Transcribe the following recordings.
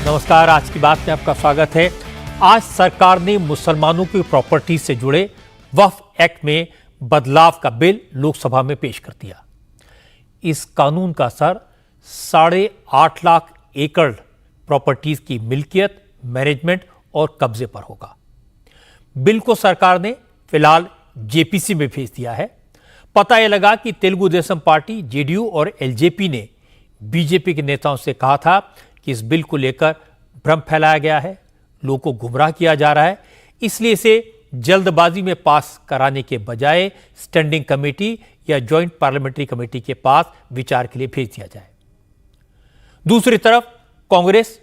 नमस्कार, आज की बात में आपका स्वागत है। आज सरकार ने मुसलमानों की प्रॉपर्टी से जुड़े वक्फ एक्ट में बदलाव का बिल लोकसभा में पेश कर दिया। इस कानून का असर 8.5 लाख एकड़ प्रॉपर्टीज की मिल्कियत, मैनेजमेंट और कब्जे पर होगा। बिल को सरकार ने फिलहाल जेपीसी में भेज दिया है। पता यह लगा कि तेलुगु देशम पार्टी, जेडीयू और एलजेपी ने बीजेपी के नेताओं से कहा था कि इस बिल को लेकर भ्रम फैलाया गया है, लोगों को गुमराह किया जा रहा है, इसलिए इसे जल्दबाजी में पास कराने के बजाय स्टैंडिंग कमेटी या ज्वाइंट पार्लियामेंट्री कमेटी के पास विचार के लिए भेज दिया जाए। दूसरी तरफ कांग्रेस,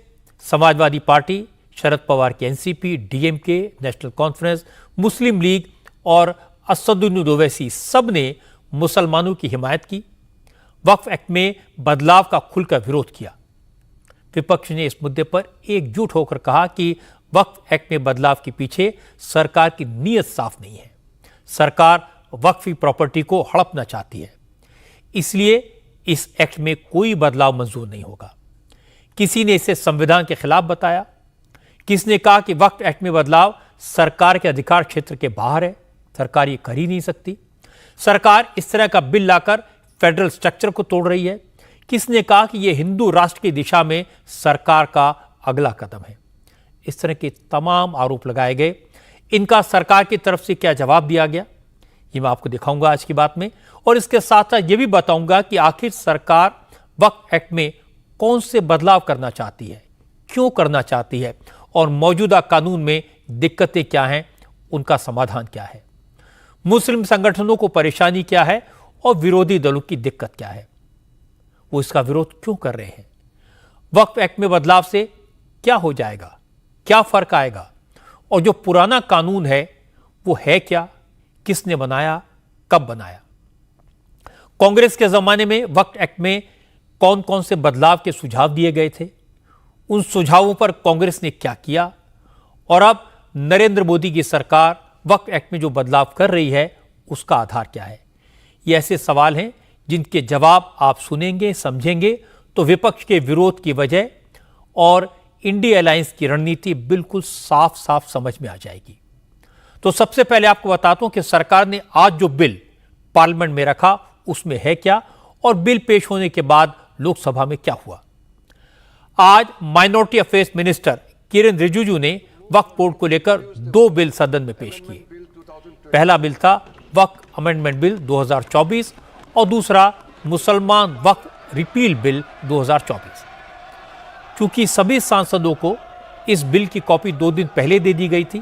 समाजवादी पार्टी, शरद पवार की एनसीपी, डीएमके, नेशनल कॉन्फ्रेंस, मुस्लिम लीग और असदुद्दीन ओवैसी सब ने मुसलमानों की हिमायत की। वक्फ एक्ट में बदलाव का खुलकर विरोध किया। विपक्ष ने इस मुद्दे पर एकजुट होकर कहा कि वक्फ एक्ट में बदलाव के पीछे सरकार की नीयत साफ नहीं है। सरकार वक्फी प्रॉपर्टी को हड़पना चाहती है, इसलिए इस एक्ट में कोई बदलाव मंजूर नहीं होगा। किसी ने इसे संविधान के खिलाफ बताया, किसने कहा कि वक्फ एक्ट में बदलाव सरकार के अधिकार क्षेत्र के बाहर है, सरकार ये कर ही नहीं सकती। सरकार इस तरह का बिल लाकर फेडरल स्ट्रक्चर को तोड़ रही है। किसने कहा कि यह हिंदू राष्ट्र की दिशा में सरकार का अगला कदम है। इस तरह के तमाम आरोप लगाए गए। इनका सरकार की तरफ से क्या जवाब दिया गया, ये मैं आपको दिखाऊंगा आज की बात में, और इसके साथ साथ यह भी बताऊंगा कि आखिर सरकार वक्फ एक्ट में कौन से बदलाव करना चाहती है, क्यों करना चाहती है, और मौजूदा कानून में दिक्कतें क्या हैं, उनका समाधान क्या है, मुस्लिम संगठनों को परेशानी क्या है और विरोधी दलों की दिक्कत क्या है, वो इसका विरोध क्यों कर रहे हैं। वक्फ एक्ट में बदलाव से क्या हो जाएगा, क्या फर्क आएगा, और जो पुराना कानून है वो है क्या, किसने बनाया, कब बनाया। कांग्रेस के जमाने में वक्फ एक्ट में कौन कौन से बदलाव के सुझाव दिए गए थे, उन सुझावों पर कांग्रेस ने क्या किया, और अब नरेंद्र मोदी की सरकार वक्फ एक्ट में जो बदलाव कर रही है उसका आधार क्या है। ये ऐसे सवाल हैं जिनके जवाब आप सुनेंगे, समझेंगे तो विपक्ष के विरोध की वजह और इंडिया अलायंस की रणनीति बिल्कुल साफ साफ समझ में आ जाएगी। तो सबसे पहले आपको बताता हूं कि सरकार ने आज जो बिल पार्लियामेंट में रखा उसमें है क्या, और बिल पेश होने के बाद लोकसभा में क्या हुआ। आज minority affairs minister Kiren Rijiju ने वक्फ बोर्ड को लेकर 2 बिल सदन में पेश किए। पहला बिल था वक्फ अमेंडमेंट बिल 2024 और दूसरा मुसलमान वक्फ रिपील बिल 2024। चूंकि सभी सांसदों को इस बिल की कॉपी 2 दिन पहले दे दी गई थी,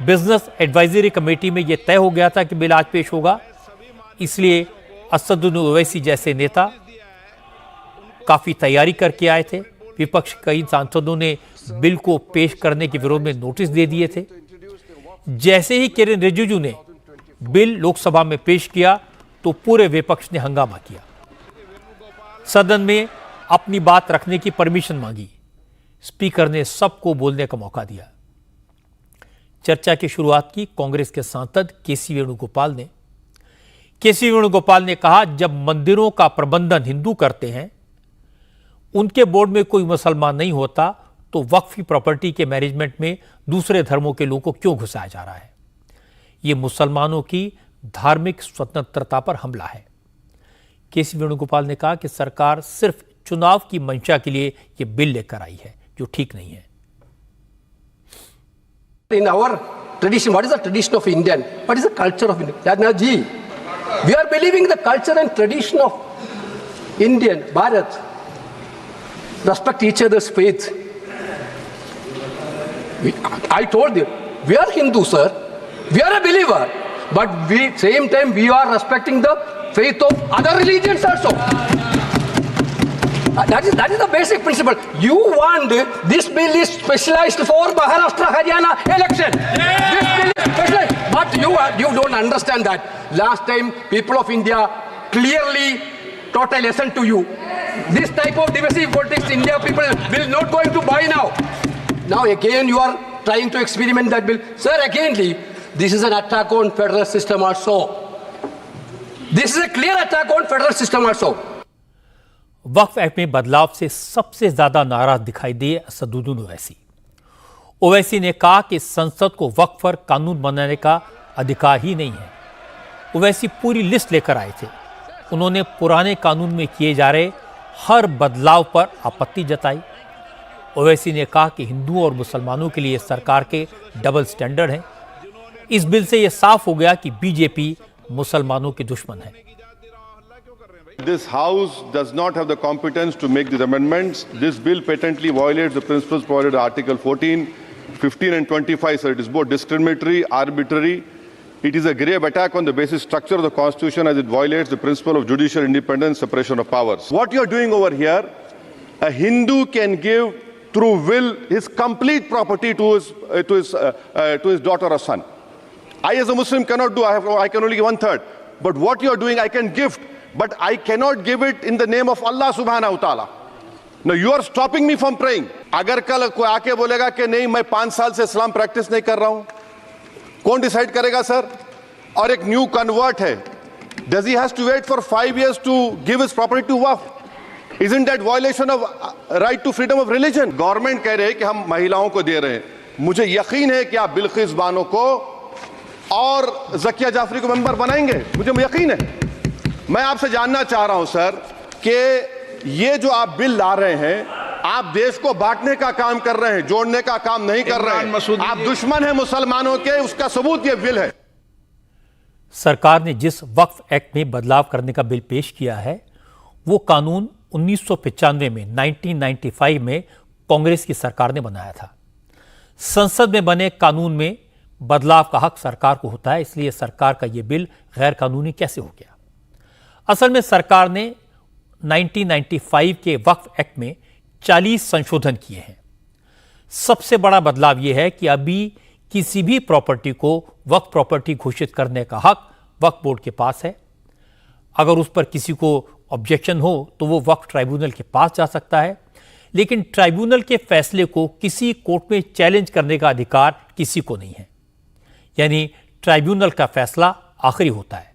बिजनेस एडवाइजरी कमेटी में यह तय हो गया था कि बिल आज पेश होगा, इसलिए असदुद्दीन ओवैसी जैसे नेता काफी तैयारी करके आए थे। विपक्ष कई सांसदों ने बिल को पेश करने के विरोध में नोटिस दे दिए थे। जैसे ही किरेन रिजिजू ने बिल लोकसभा में पेश किया तो पूरे विपक्ष ने हंगामा किया, सदन में अपनी बात रखने की परमिशन मांगी। स्पीकर ने सबको बोलने का मौका दिया। चर्चा की शुरुआत की कांग्रेस के सांसद केसी वेणुगोपाल ने। केसी वेणुगोपाल ने कहा, जब मंदिरों का प्रबंधन हिंदू करते हैं, उनके बोर्ड में कोई मुसलमान नहीं होता, तो वक्फी प्रॉपर्टी के मैनेजमेंट में दूसरे धर्मों के लोगों को क्यों घुसाया जा रहा है। यह मुसलमानों की धार्मिक स्वतंत्रता पर हमला है। केसी वेणुगोपाल ने कहा कि सरकार सिर्फ चुनाव की मंशा के लिए यह बिल लेकर आई है, जो ठीक नहीं है। In our tradition, what is the tradition of Indian? What is the culture of India? Now, ji, we are believing the culture and tradition of Indian, Bharat. Respect each other's faith. I told you, we are Hindu, sir. We are a believer. But same time, we are respecting the faith of other religions also. That is the basic principle. You want this bill is specialized for Maharashtra, Haryana election. Yeah. This bill is specialized. But you don't understand that. Last time, people of India clearly taught a lesson to you. This type of divisive politics, India people will not going to buy now. Now again, you are trying to experiment that bill. Sir, again, this is an attack on federal system also. This is a clear attack on federal system also. Waqf act में बदलाव से सबसे ज्यादा नाराज दिखाई दिए असदुद्दीन ओवैसी। ओवैसी ने कहा कि संसद को वक्फ पर कानून बनाने का अधिकार ही नहीं है। ओवैसी पूरी लिस्ट लेकर आए थे। उन्होंने पुराने कानून में किए जा रहे हर बदलाव पर आपत्ति जताई। ओवैसी ने कहा कि हिंदुओं और मुसलमानों के लिए सरकार के डबल स्टैंडर्ड हैं। इस बिल से यह साफ हो गया कि बीजेपी मुसलमानों के दुश्मन है। This House does not have the competence to make these amendments. This bill patently violates the principles provided in Article 14, 15 and 25. So it is both discriminatory, arbitrary. It is a grave attack on the basic structure of the Constitution as it violates the principle of judicial independence, separation of powers. What you are doing over here, a Hindu can give through will his complete property to his daughter or son. I as a Muslim cannot do, I can only give 1/3. But what you are doing, I can gift, but I cannot give it in the name of Allah subhanahu wa ta'ala. Now you are stopping me from praying. अगर कल कोई आके बोलेगा कि नहीं मैं 5 साल से इस्लाम प्रैक्टिस नहीं कर रहा हूं, कौन डिसाइड करेगा सर? और एक न्यू कन्वर्ट है, does he has to wait for 5 years to give his property to waqf? Isn't that violation of right to freedom of religion? Government कह रहे हैं कि हम महिलाओं को दे रहे हैं। मुझे यकीन है कि आप बिल्किस बानो को और ज़किया जाफरी को मेंबर बनाएंगे, मुझे यकीन है। मैं आपसे जानना चाह रहा हूं सर कि ये जो आप बिल ला रहे हैं, आप देश को बांटने का काम कर रहे हैं, जोड़ने का काम नहीं कर रहे हैं। आप दुश्मन हैं मुसलमानों के, उसका सबूत ये बिल है। सरकार ने जिस वक्फ एक्ट में बदलाव करने का बिल पेश किया है, वो कानून 1995 में 1995 में कांग्रेस की सरकार ने बनाया था। संसद में बने कानून में बदलाव का हक सरकार को होता है, इसलिए सरकार का यह बिल गैर कानूनी कैसे हो गया? असल में सरकार ने 1995 के वक्फ एक्ट में 40 संशोधन किए हैं। सबसे बड़ा बदलाव यह है कि अभी किसी भी प्रॉपर्टी को वक्फ प्रॉपर्टी घोषित करने का हक वक्फ बोर्ड के पास है। अगर उस पर किसी को ऑब्जेक्शन हो तो वो वक्फ ट्राइब्यूनल के पास जा सकता है, लेकिन ट्राइब्यूनल के फैसले को किसी कोर्ट में चैलेंज करने का अधिकार किसी को नहीं है। यानी ट्राइब्यूनल का फैसला आखिरी होता है।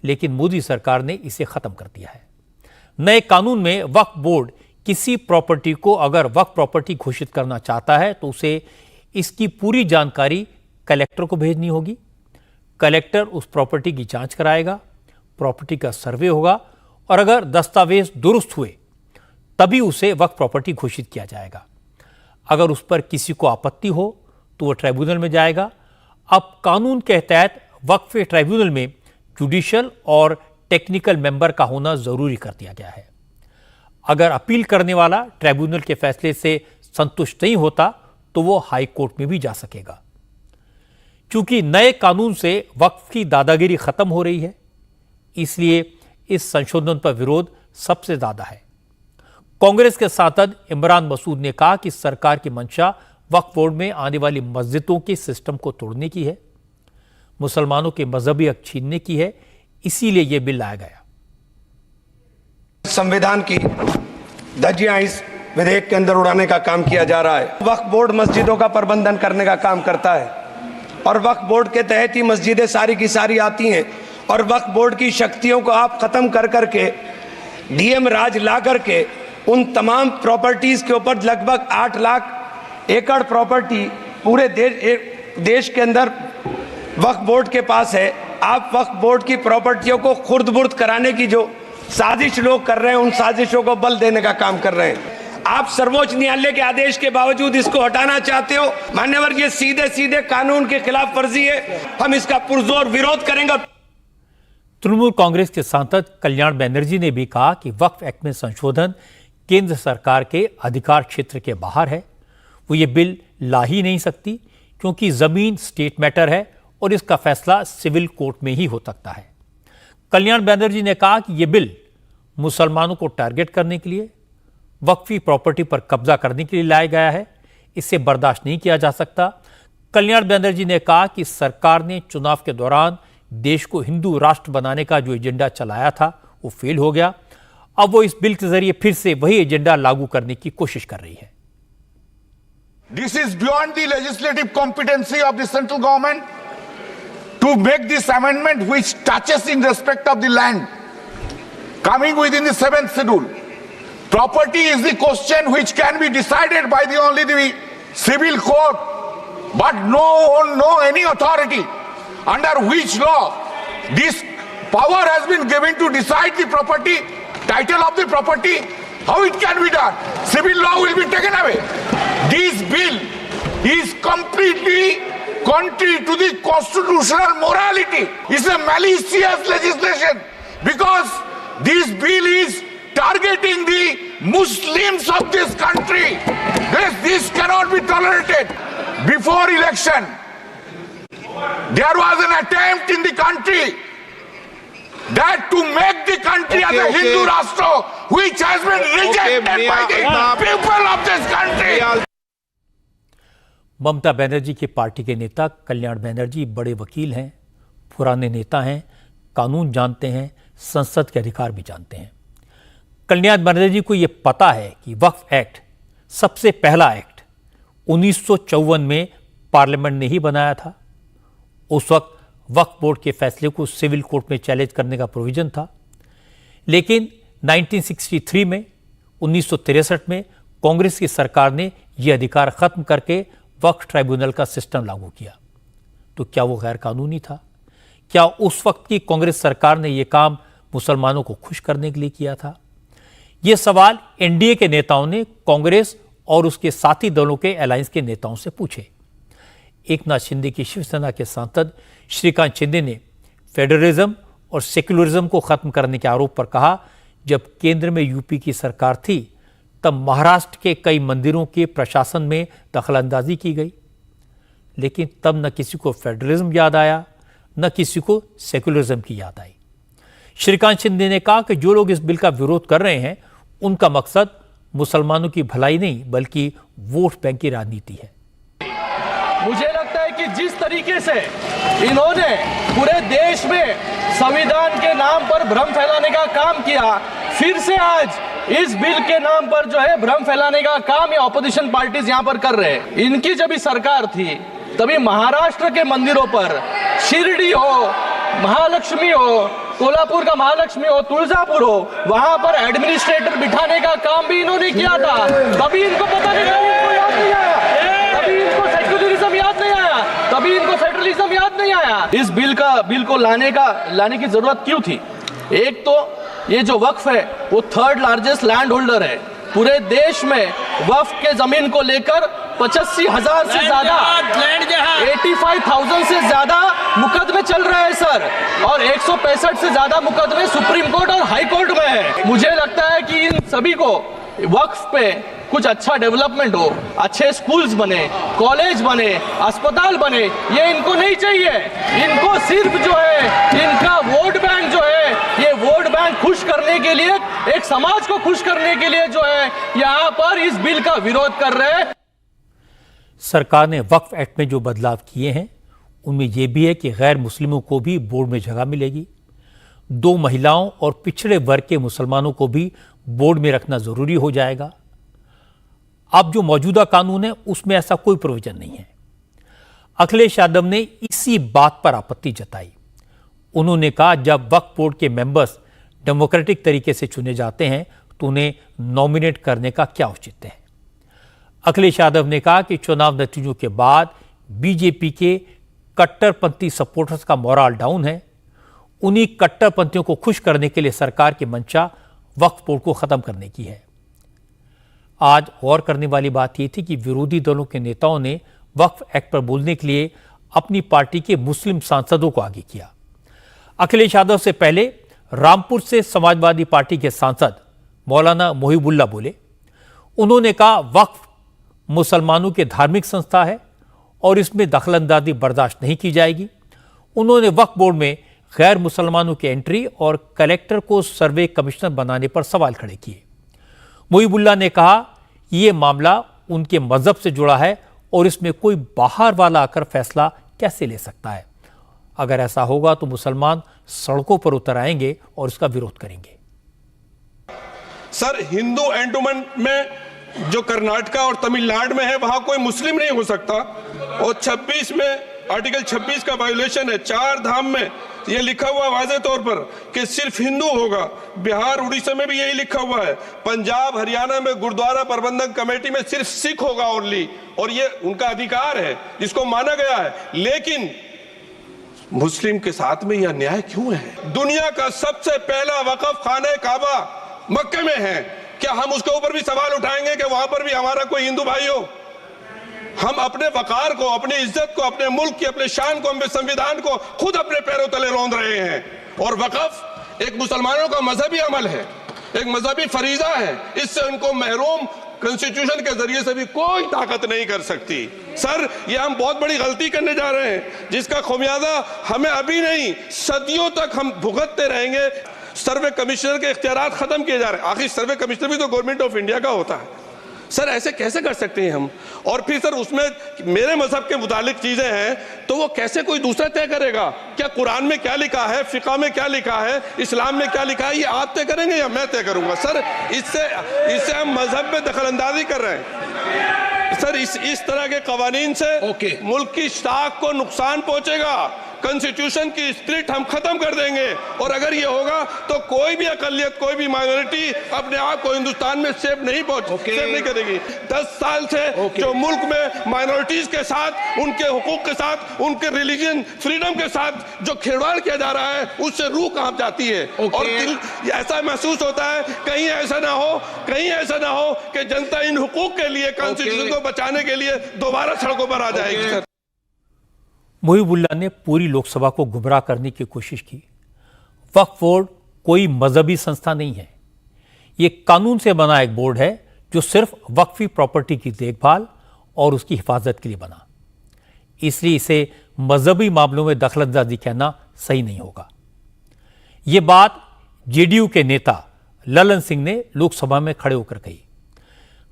लेकिन मोदी सरकार ने इसे खत्म कर दिया है। नए कानून में वक्फ बोर्ड किसी प्रॉपर्टी को अगर वक्फ प्रॉपर्टी घोषित करना चाहता है तो उसे इसकी पूरी जानकारी कलेक्टर को भेजनी होगी। कलेक्टर उस प्रॉपर्टी की जांच कराएगा, प्रॉपर्टी का सर्वे होगा और अगर दस्तावेज दुरुस्त हुए तभी उसे वक्फ प्रॉपर्टी घोषित किया जाएगा। अगर उस पर किसी को आपत्ति हो तो वह ट्राइब्यूनल में जाएगा। अब कानून के तहत वक्फ ट्राइब्यूनल में जुडिशियल और टेक्निकल मेंबर का होना जरूरी कर दिया गया है। अगर अपील करने वाला ट्राइब्यूनल के फैसले से संतुष्ट नहीं होता तो वो हाई कोर्ट में भी जा सकेगा। क्योंकि नए कानून से वक्फ की दादागिरी खत्म हो रही है, इसलिए इस संशोधन पर विरोध सबसे ज्यादा है। कांग्रेस के सांसद इमरान मसूद ने कहा कि सरकार की मंशा वक्फ बोर्ड में आने वाली मस्जिदों के सिस्टम को तोड़ने की है, मुसलमानों के मजहबी हक छीनने की है, इसीलिए यह बिल लाया गया। संविधान की धज्जियां इस विधेयक के अंदर उड़ाने का काम किया जा रहा है। वक्फ बोर्ड मस्जिदों का प्रबंधन करने का काम करता है और वक्फ बोर्ड के तहत ही मस्जिदें सारी की सारी आती हैं और वक्फ बोर्ड की शक्तियों को आप खत्म कर करके डीएम राज ला करके उन तमाम प्रॉपर्टीज के ऊपर लगभग 8 लाख एकड़ प्रॉपर्टी पूरे देश के अंदर वक्फ बोर्ड के पास है। आप वक्फ बोर्ड की प्रॉपर्टियों को खुर्द-बुर्द कराने की जो साजिश लोग कर रहे हैं, उन साजिशों को बल देने का काम कर रहे हैं। आप सर्वोच्च न्यायालय के आदेश के बावजूद इसको हटाना चाहते हो। मान्यवर, ये सीधे सीधे कानून के खिलाफ वर्जी है। हम इसका पुरजोर विरोध करेंगे। तृणमूल कांग्रेस के सांसद कल्याण बनर्जी ने भी कहा कि वक्फ एक्ट में संशोधन केंद्र सरकार के अधिकार क्षेत्र के बाहर है। वो ये बिल ला ही नहीं सकती क्योंकि जमीन स्टेट मैटर है और इसका फैसला सिविल कोर्ट में ही हो सकता है। कल्याण बनर्जी ने कहा कि यह बिल मुसलमानों को टारगेट करने के लिए, वक्फी प्रॉपर्टी पर कब्जा करने के लिए लाया गया है। इसे बर्दाश्त नहीं किया जा सकता। कल्याण बनर्जी ने कहा कि सरकार ने चुनाव के दौरान देश को हिंदू राष्ट्र बनाने का जो एजेंडा चलाया था वो फेल हो गया। अब वो इस बिल के जरिए फिर से वही एजेंडा लागू करने की कोशिश कर रही है। This is beyond the legislative competency of the central government to make this amendment which touches in respect of the land coming within the 7th schedule. Property is the question which can be decided by only the civil court, but no any authority under which law this power has been given to decide the property, title of the property. How it can be done? Civil law will be taken away. This bill is completely contrary to the constitutional morality. It's a malicious legislation because this bill is targeting the Muslims of this country. This cannot be tolerated. Before election, there was an attempt in the country that to make the country as a Hindu Rashtra, which has been rejected by the people of this country. Mamata Banerjee की party के नेता कल्याण बनर्जी बड़े वकील हैं, पुराने नेता हैं, कानून जानते हैं, संसद के अधिकार भी जानते हैं। कल्याण बनर्जी को यह पता है कि वक्फ एक्ट सबसे पहला एक्ट 1954 में पार्लियामेंट ने ही बनाया था। उस वक्त वक्फ बोर्ड के फैसले को सिविल कोर्ट में चैलेंज करने का प्रोविजन था, लेकिन 1963 में 1963 में कांग्रेस की सरकार ने यह अधिकार खत्म करके वक्फ ट्राइब्यूनल का सिस्टम लागू किया। तो क्या वो गैर कानूनी था? क्या उस वक्त की कांग्रेस सरकार ने यह काम मुसलमानों को खुश करने के लिए किया था? यह सवाल एनडीए के नेताओं ने कांग्रेस और उसके साथी दलों के अलायंस के नेताओं से पूछे। एकनाथ शिंदे की शिवसेना के सांसद श्रीकांत शिंदे ने फेडरलिज्म और सेक्युलरिज्म को खत्म करने के आरोप पर कहा, जब केंद्र में यूपी की सरकार थी तब महाराष्ट्र के कई मंदिरों के प्रशासन में दखलंदाजी की गई, लेकिन तब न किसी को फेडरलिज्म याद आया, न किसी को सेक्युलरिज्म की याद आई। श्रीकांत शिंदे ने कहा कि जो लोग इस बिल का विरोध कर रहे हैं उनका मकसद मुसलमानों की भलाई नहीं बल्कि वोट बैंक की राजनीति है। मुझे लगता है कि जिस तरीके से इन्होंने पूरे देश में संविधान के नाम पर भ्रम फैलाने का काम किया, फिर से आज इस बिल के नाम पर जो है भ्रम फैलाने का काम ये ऑपोजिशन पार्टीज यहाँ पर कर रहे हैं। इनकी जब सरकार थी तभी महाराष्ट्र के मंदिरों पर शिरडी हो, महालक्ष्मी हो, कोल्हापुर का महालक्ष्मी हो, तुलजापुर हो, वहां पर एडमिनिस्ट्रेटर बिठाने का काम भी इन्होंने किया था। तभी इनको पता नहीं, इनको याद नहीं आया, तभी इनको सेक्युलरिज्म याद नहीं आया, तभी इनको फेडरलिज्म याद नहीं आया। इस बिल को लाने की जरूरत क्यों थी? एक तो ये जो वक्फ है वो थर्ड लार्जेस्ट लैंड होल्डर है पूरे देश में। वक्फ के जमीन को लेकर 85,000 से ज्यादा 85,000 से ज्यादा मुकदमे चल रहे हैं सर, और 165 से ज्यादा मुकदमे सुप्रीम कोर्ट और हाई कोर्ट में है। मुझे लगता है कि इन सभी को वक्फ पे कुछ अच्छा डेवलपमेंट हो, अच्छे स्कूल्स बने, कॉलेज बने, अस्पताल बने, ये इनको नहीं चाहिए। इनको सिर्फ जो है इनका वोट बैंक जो है, ये वोट बैंक खुश करने के लिए, एक समाज को खुश करने के लिए जो है यहाँ पर इस बिल का विरोध कर रहे हैं। सरकार ने वक्फ एक्ट में जो बदलाव किए हैं उनमें यह भी है कि गैर मुस्लिमों को भी बोर्ड में जगह मिलेगी। 2 महिलाओं और पिछड़े वर्ग के मुसलमानों को भी बोर्ड में रखना जरूरी हो जाएगा। अब जो मौजूदा कानून है उसमें ऐसा कोई प्रोविजन नहीं है। अखिलेश यादव ने इसी बात पर आपत्ति जताई। उन्होंने कहा, जब वक्फ बोर्ड के मेंबर्स डेमोक्रेटिक तरीके से चुने जाते हैं तो उन्हें नॉमिनेट करने का क्या औचित्य है। अखिलेश यादव ने कहा कि चुनाव नतीजों के बाद बीजेपी के कट्टरपंथी सपोर्टर्स का मोरल डाउन है। उन्हीं कट्टरपंथियों को खुश करने के लिए सरकार की मंशा वक्फ बोर्ड को खत्म करने की है। आज गौर करने वाली बात यह थी कि विरोधी दलों के नेताओं ने वक्फ एक्ट पर बोलने के लिए अपनी पार्टी के मुस्लिम सांसदों को आगे किया। अखिलेश यादव से पहले रामपुर से समाजवादी पार्टी के सांसद मौलाना मोहिबुल्ला बोले। उन्होंने कहा, वक्फ मुसलमानों की धार्मिक संस्था है और इसमें दखलंदाजी बर्दाश्त नहीं की जाएगी। उन्होंने वक्फ बोर्ड में गैर मुसलमानों की एंट्री और कलेक्टर को सर्वे कमिश्नर बनाने पर सवाल खड़े किए। मोहिबुल्ला ने कहा, यह मामला उनके मजहब से जुड़ा है और इसमें कोई बाहर वाला आकर फैसला कैसे ले सकता है। अगर ऐसा होगा तो मुसलमान सड़कों पर उतर आएंगे और इसका विरोध करेंगे। सर, हिंदू एंडोमेंट में जो कर्नाटका और तमिलनाडु में है वहां कोई मुस्लिम नहीं हो सकता, और 26 में आर्टिकल 26 का वायोलेशन है। 4 धाम में ये लिखा हुआ है वाज़े तौर पर कि सिर्फ हिंदू होगा। बिहार उड़ीसा में भी यही लिखा हुआ है। पंजाब हरियाणा में गुरुद्वारा प्रबंधन कमेटी में सिर्फ सिख होगा ओनली, और ये उनका अधिकार है जिसको माना गया है। लेकिन मुस्लिम के साथ में यह अन्याय क्यों है? दुनिया का सबसे पहला वक़फ़ खाने काबा मक्के में है, क्या हम उसके ऊपर भी सवाल उठाएंगे कि वहां पर भी हमारा कोई हिंदू भाई हो? हम अपने वकार को, अपनी इज्जत को, अपने मुल्क की, अपने शान को, अपने संविधान को खुद अपने पैरों तले रौंद रहे हैं। और वक़फ़ एक मुसलमानों का मजहबी अमल है, एक मजहबी फरीजा है। इससे उनको महरूम कॉन्स्टिट्यूशन के जरिए से भी कोई ताकत नहीं कर सकती। सर, ये हम बहुत बड़ी गलती करने जा रहे हैं जिसका खुमियाजा हमें अभी नहीं, सदियों तक हम भुगतते रहेंगे। सर्वे कमिश्नर के इख्तियारात खत्म किए जा रहे हैं। आखिर सर्वे कमिश्नर भी तो गवर्नमेंट ऑफ इंडिया का होता है। सर, ऐसे कैसे कर सकते हैं हम? और फिर सर, उसमें मेरे मजहब के मुतालिक चीजें हैं तो वो कैसे कोई दूसरा तय करेगा? क्या कुरान में क्या लिखा है, फिक़ा में क्या लिखा है, इस्लाम में क्या लिखा है, ये आप तय करेंगे या मैं तय करूंगा? सर, इससे हम मजहब में दखल अंदाजी कर रहे हैं। सर, इस तरह के कवानीन से मुल्क की साख को नुकसान पहुंचेगा। कॉन्स्टिट्यूशन की स्पिरिट हम खत्म कर देंगे, और अगर ये होगा तो कोई भी अकलियत, कोई भी माइनॉरिटी अपने आप को हिंदुस्तान में सेफ नहीं करेगी। 10 साल से जो मुल्क में माइनॉरिटीज के साथ, उनके हुकूक के साथ, उनके रिलीजन फ्रीडम के साथ जो खिलवाड़ किया जा रहा है, उससे रूह कांप जाती है। और दिल ऐसा महसूस होता है कहीं ऐसा ना हो कि जनता इन हुकूक के लिए, कॉन्स्टिट्यूशन को बचाने के लिए दोबारा सड़कों पर आ जाएगी। मुहिबुल्लाह ने पूरी लोकसभा को गुमराह करने की कोशिश की। वक्फ बोर्ड कोई मजहबी संस्था नहीं है। ये कानून से बना एक बोर्ड है जो सिर्फ वक्फी प्रॉपर्टी की देखभाल और उसकी हिफाजत के लिए बना। इसलिए इसे मजहबी मामलों में दखलंदाजी कहना सही नहीं होगा। ये बात जेडीयू के नेता ललन सिंह ने लोकसभा में खड़े होकर कही।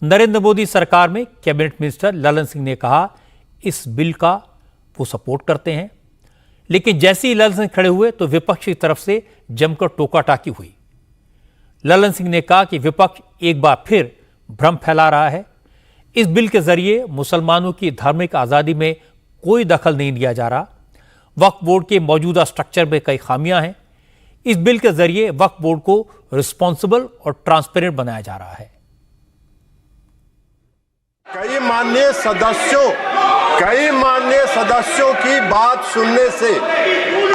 नरेंद्र मोदी सरकार में कैबिनेट मिनिस्टर ललन सिंह ने कहा इस बिल का वो सपोर्ट करते हैं, लेकिन जैसे ही ललन सिंह खड़े हुए तो विपक्ष की तरफ से जमकर टोका टाकी हुई। ललन सिंह ने कहा कि विपक्ष एक बार फिर भ्रम फैला रहा है। इस बिल के जरिए मुसलमानों की धार्मिक आज़ादी में कोई दखल नहीं दिया जा रहा। वक्फ बोर्ड के मौजूदा स्ट्रक्चर में कई खामियां हैं। इस बिल के जरिए वक्फ बोर्ड को रिस्पॉन्सिबल और ट्रांसपेरेंट बनाया जा रहा है। कई माननीय सदस्यों की बात सुनने से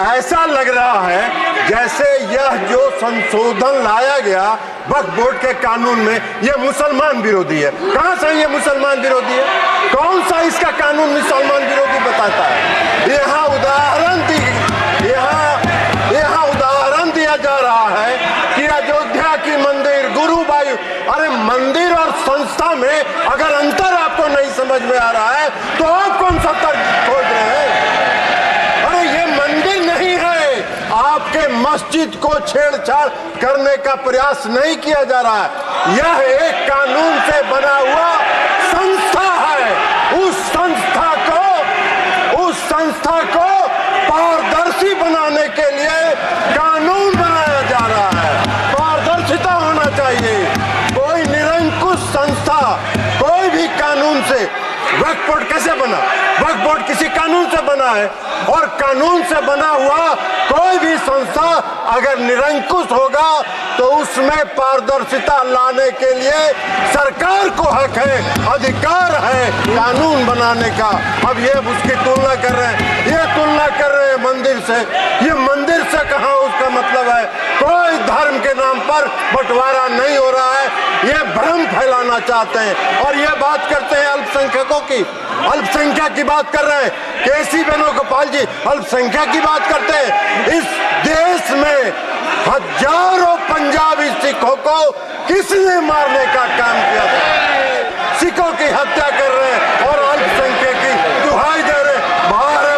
ऐसा लग रहा है जैसे यह जो संशोधन लाया गया वक्फ बोर्ड के कानून में, यह मुसलमान विरोधी है। कहां से ये मुसलमान विरोधी है? कौन सा इसका कानून मुसलमान विरोधी बताता है? यहाँ उदाहरण दिया जा रहा है कि अयोध्या की मंदिर, गुरुवायु, अरे मंदिर और संस्था में अगर अंतर आपको नहीं समझ में आ रहा है तो आप कौन सा तर्क खोज रहे हैं? अरे ये मंदिर नहीं है। आपके मस्जिद को छेड़छाड़ करने का प्रयास नहीं किया जा रहा है। यह एक कानून से बना हुआ संस्था है। उस संस्था को पारदर्शी बनाने के लिए कानून बनाया जा रहा है। पारदर्शिता होना चाहिए। कोई निरंकुश संस्था कोई भी कानून से, वक्फ बोर्ड कैसे बना? वक्फ बोर्ड किसी कानून से बना है, और कानून से बना हुआ कोई भी संस्था अगर निरंकुश होगा तो उसमें पारदर्शिता लाने के लिए सरकार को हक है, अधिकार है कानून बनाने का। अब ये उसकी तुलना कर रहे हैं, ये तुलना कर रहे हैं मंदिर से। ये मंदिर से कहाँ उसका मतलब है? कोई धर्म के नाम पर बंटवारा नहीं हो रहा है। ये भ्रम फैलाना चाहते हैं और ये बात करते हैं अल्पसंख्यकों की, अल्पसंख्यक की बात कर रहे हैं। केसी वेणुगोपाल जी अल्पसंख्यक की बात करते हैं। इस देश में हजारों पंजाबी सिखों को किसने मारने का काम किया था? सिखों की हत्या कर रहे हैं और अल्पसंख्यक की दुहाई दे रहे हैं। बाहर है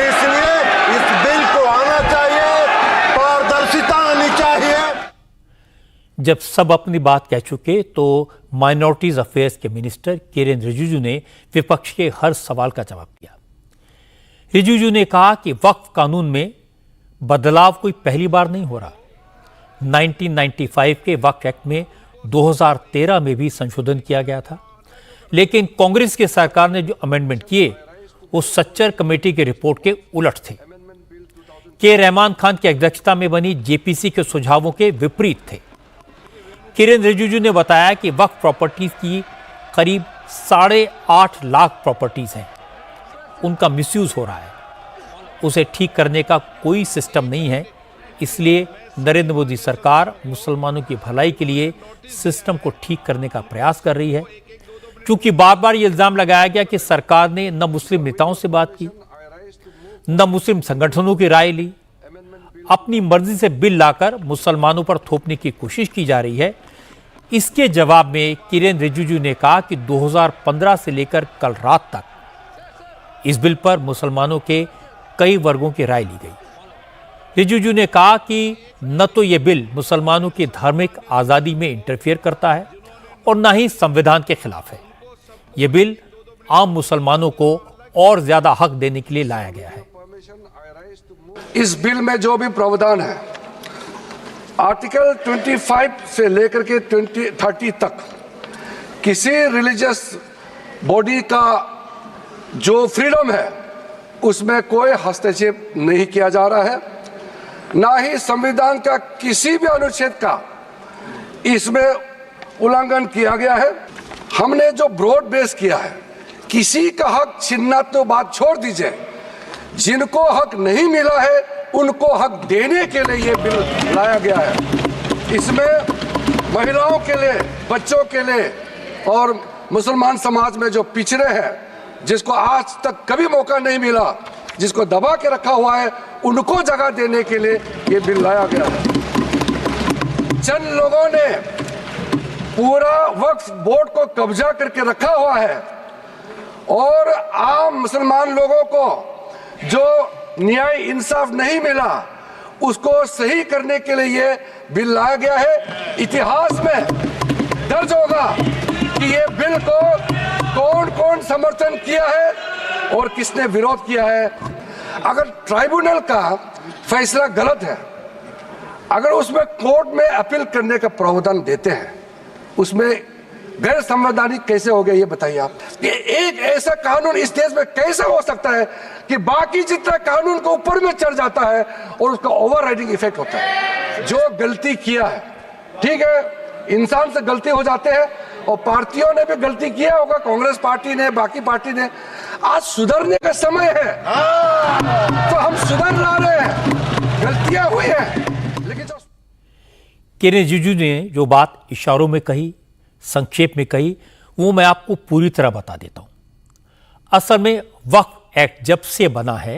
इसलिए इस बिल को आना चाहिए, पारदर्शिता आनी चाहिए। जब सब अपनी बात कह चुके तो माइनॉरिटीज अफेयर्स के मिनिस्टर किरेन रिजिजू ने विपक्ष के हर सवाल का जवाब दिया। रिजिजू ने कहा कि वक्फ कानून में बदलाव कोई पहली बार नहीं हो रहा। 1995 के वक्फ एक्ट में 2013 में भी संशोधन किया गया था, लेकिन कांग्रेस की सरकार ने जो अमेंडमेंट किए वो सच्चर कमेटी की रिपोर्ट के उलट थे। के रहमान खान की अध्यक्षता में बनी जेपीसी के सुझावों के विपरीत थे। किरेन रिजिजू ने बताया कि वक्फ प्रॉपर्टीज की करीब 8.5 लाख प्रॉपर्टीज हैं, उनका मिसयूज हो रहा है, उसे ठीक करने का कोई सिस्टम नहीं है। इसलिए नरेंद्र मोदी सरकार मुसलमानों की भलाई के लिए सिस्टम को ठीक करने का प्रयास कर रही है। क्योंकि बार बार ये इल्जाम लगाया गया कि सरकार ने न मुस्लिम नेताओं से बात की, न मुस्लिम संगठनों की राय ली, अपनी मर्जी से बिल लाकर मुसलमानों पर थोपने की कोशिश की जा रही है। इसके जवाब में किरेन रिजिजू ने कहा कि 2015 से लेकर कल रात तक इस बिल पर मुसलमानों के कई वर्गों की राय ली गई। रिजिजू ने कहा कि न तो यह बिल मुसलमानों की धार्मिक आज़ादी में इंटरफियर करता है और न ही संविधान के खिलाफ है। यह बिल आम मुसलमानों को और ज्यादा हक देने के लिए लाया गया है। इस बिल में जो भी प्रावधान है, आर्टिकल 25 से लेकर के 30 तक किसी रिलीजियस बॉडी का जो फ्रीडम है उसमें कोई हस्तक्षेप नहीं किया जा रहा है, ना ही संविधान का किसी भी अनुच्छेद का इसमें उल्लंघन किया गया है। हमने जो ब्रॉड बेस किया है, किसी का हक छीनना तो बात छोड़ दीजिए, जिनको हक नहीं मिला है उनको हक देने के लिए ये बिल लाया गया है। इसमें महिलाओं के लिए, बच्चों के लिए और मुसलमान समाज में जो पिछड़े हैं, जिसको आज तक कभी मौका नहीं मिला, जिसको दबा के रखा हुआ है, उनको जगह देने के लिए ये बिल लाया गया है। चंद लोगों ने पूरा वक्फ बोर्ड को कब्जा करके रखा हुआ है और आम मुसलमान लोगों को जो न्याय इंसाफ नहीं मिला उसको सही करने के लिए ये बिल लाया गया है। इतिहास में दर्ज होगा कि ये बिल को कौन कौन समर्थन किया है और किसने विरोध किया है। अगर ट्राइब्यूनल का फैसला गलत है, अगर उसमें कोर्ट में अपील करने का प्रावधान देते हैं, उसमें गैर संवैधानिक कैसे हो गया ये बताइए आप। कि एक ऐसा कानून इस देश में कैसे हो सकता है कि बाकी जितना कानून को ऊपर में चढ़ जाता है और उसका ओवरराइडिंग इफेक्ट होता है। जो गलती किया है, ठीक है, इंसान से गलती हो जाते हैं और पार्टियों ने भी गलती किया होगा, कांग्रेस पार्टी ने, बाकी पार्टी ने। आज सुधरने का समय है, तो हम सुधर रहे हैं, गलतियां हुई हैं, लेकिन जो किरेन रिजिजू ने जो बात इशारों में कही, संक्षेप में कही, वो मैं आपको पूरी तरह बता देता हूं। असल में वक्फ एक्ट जब से बना है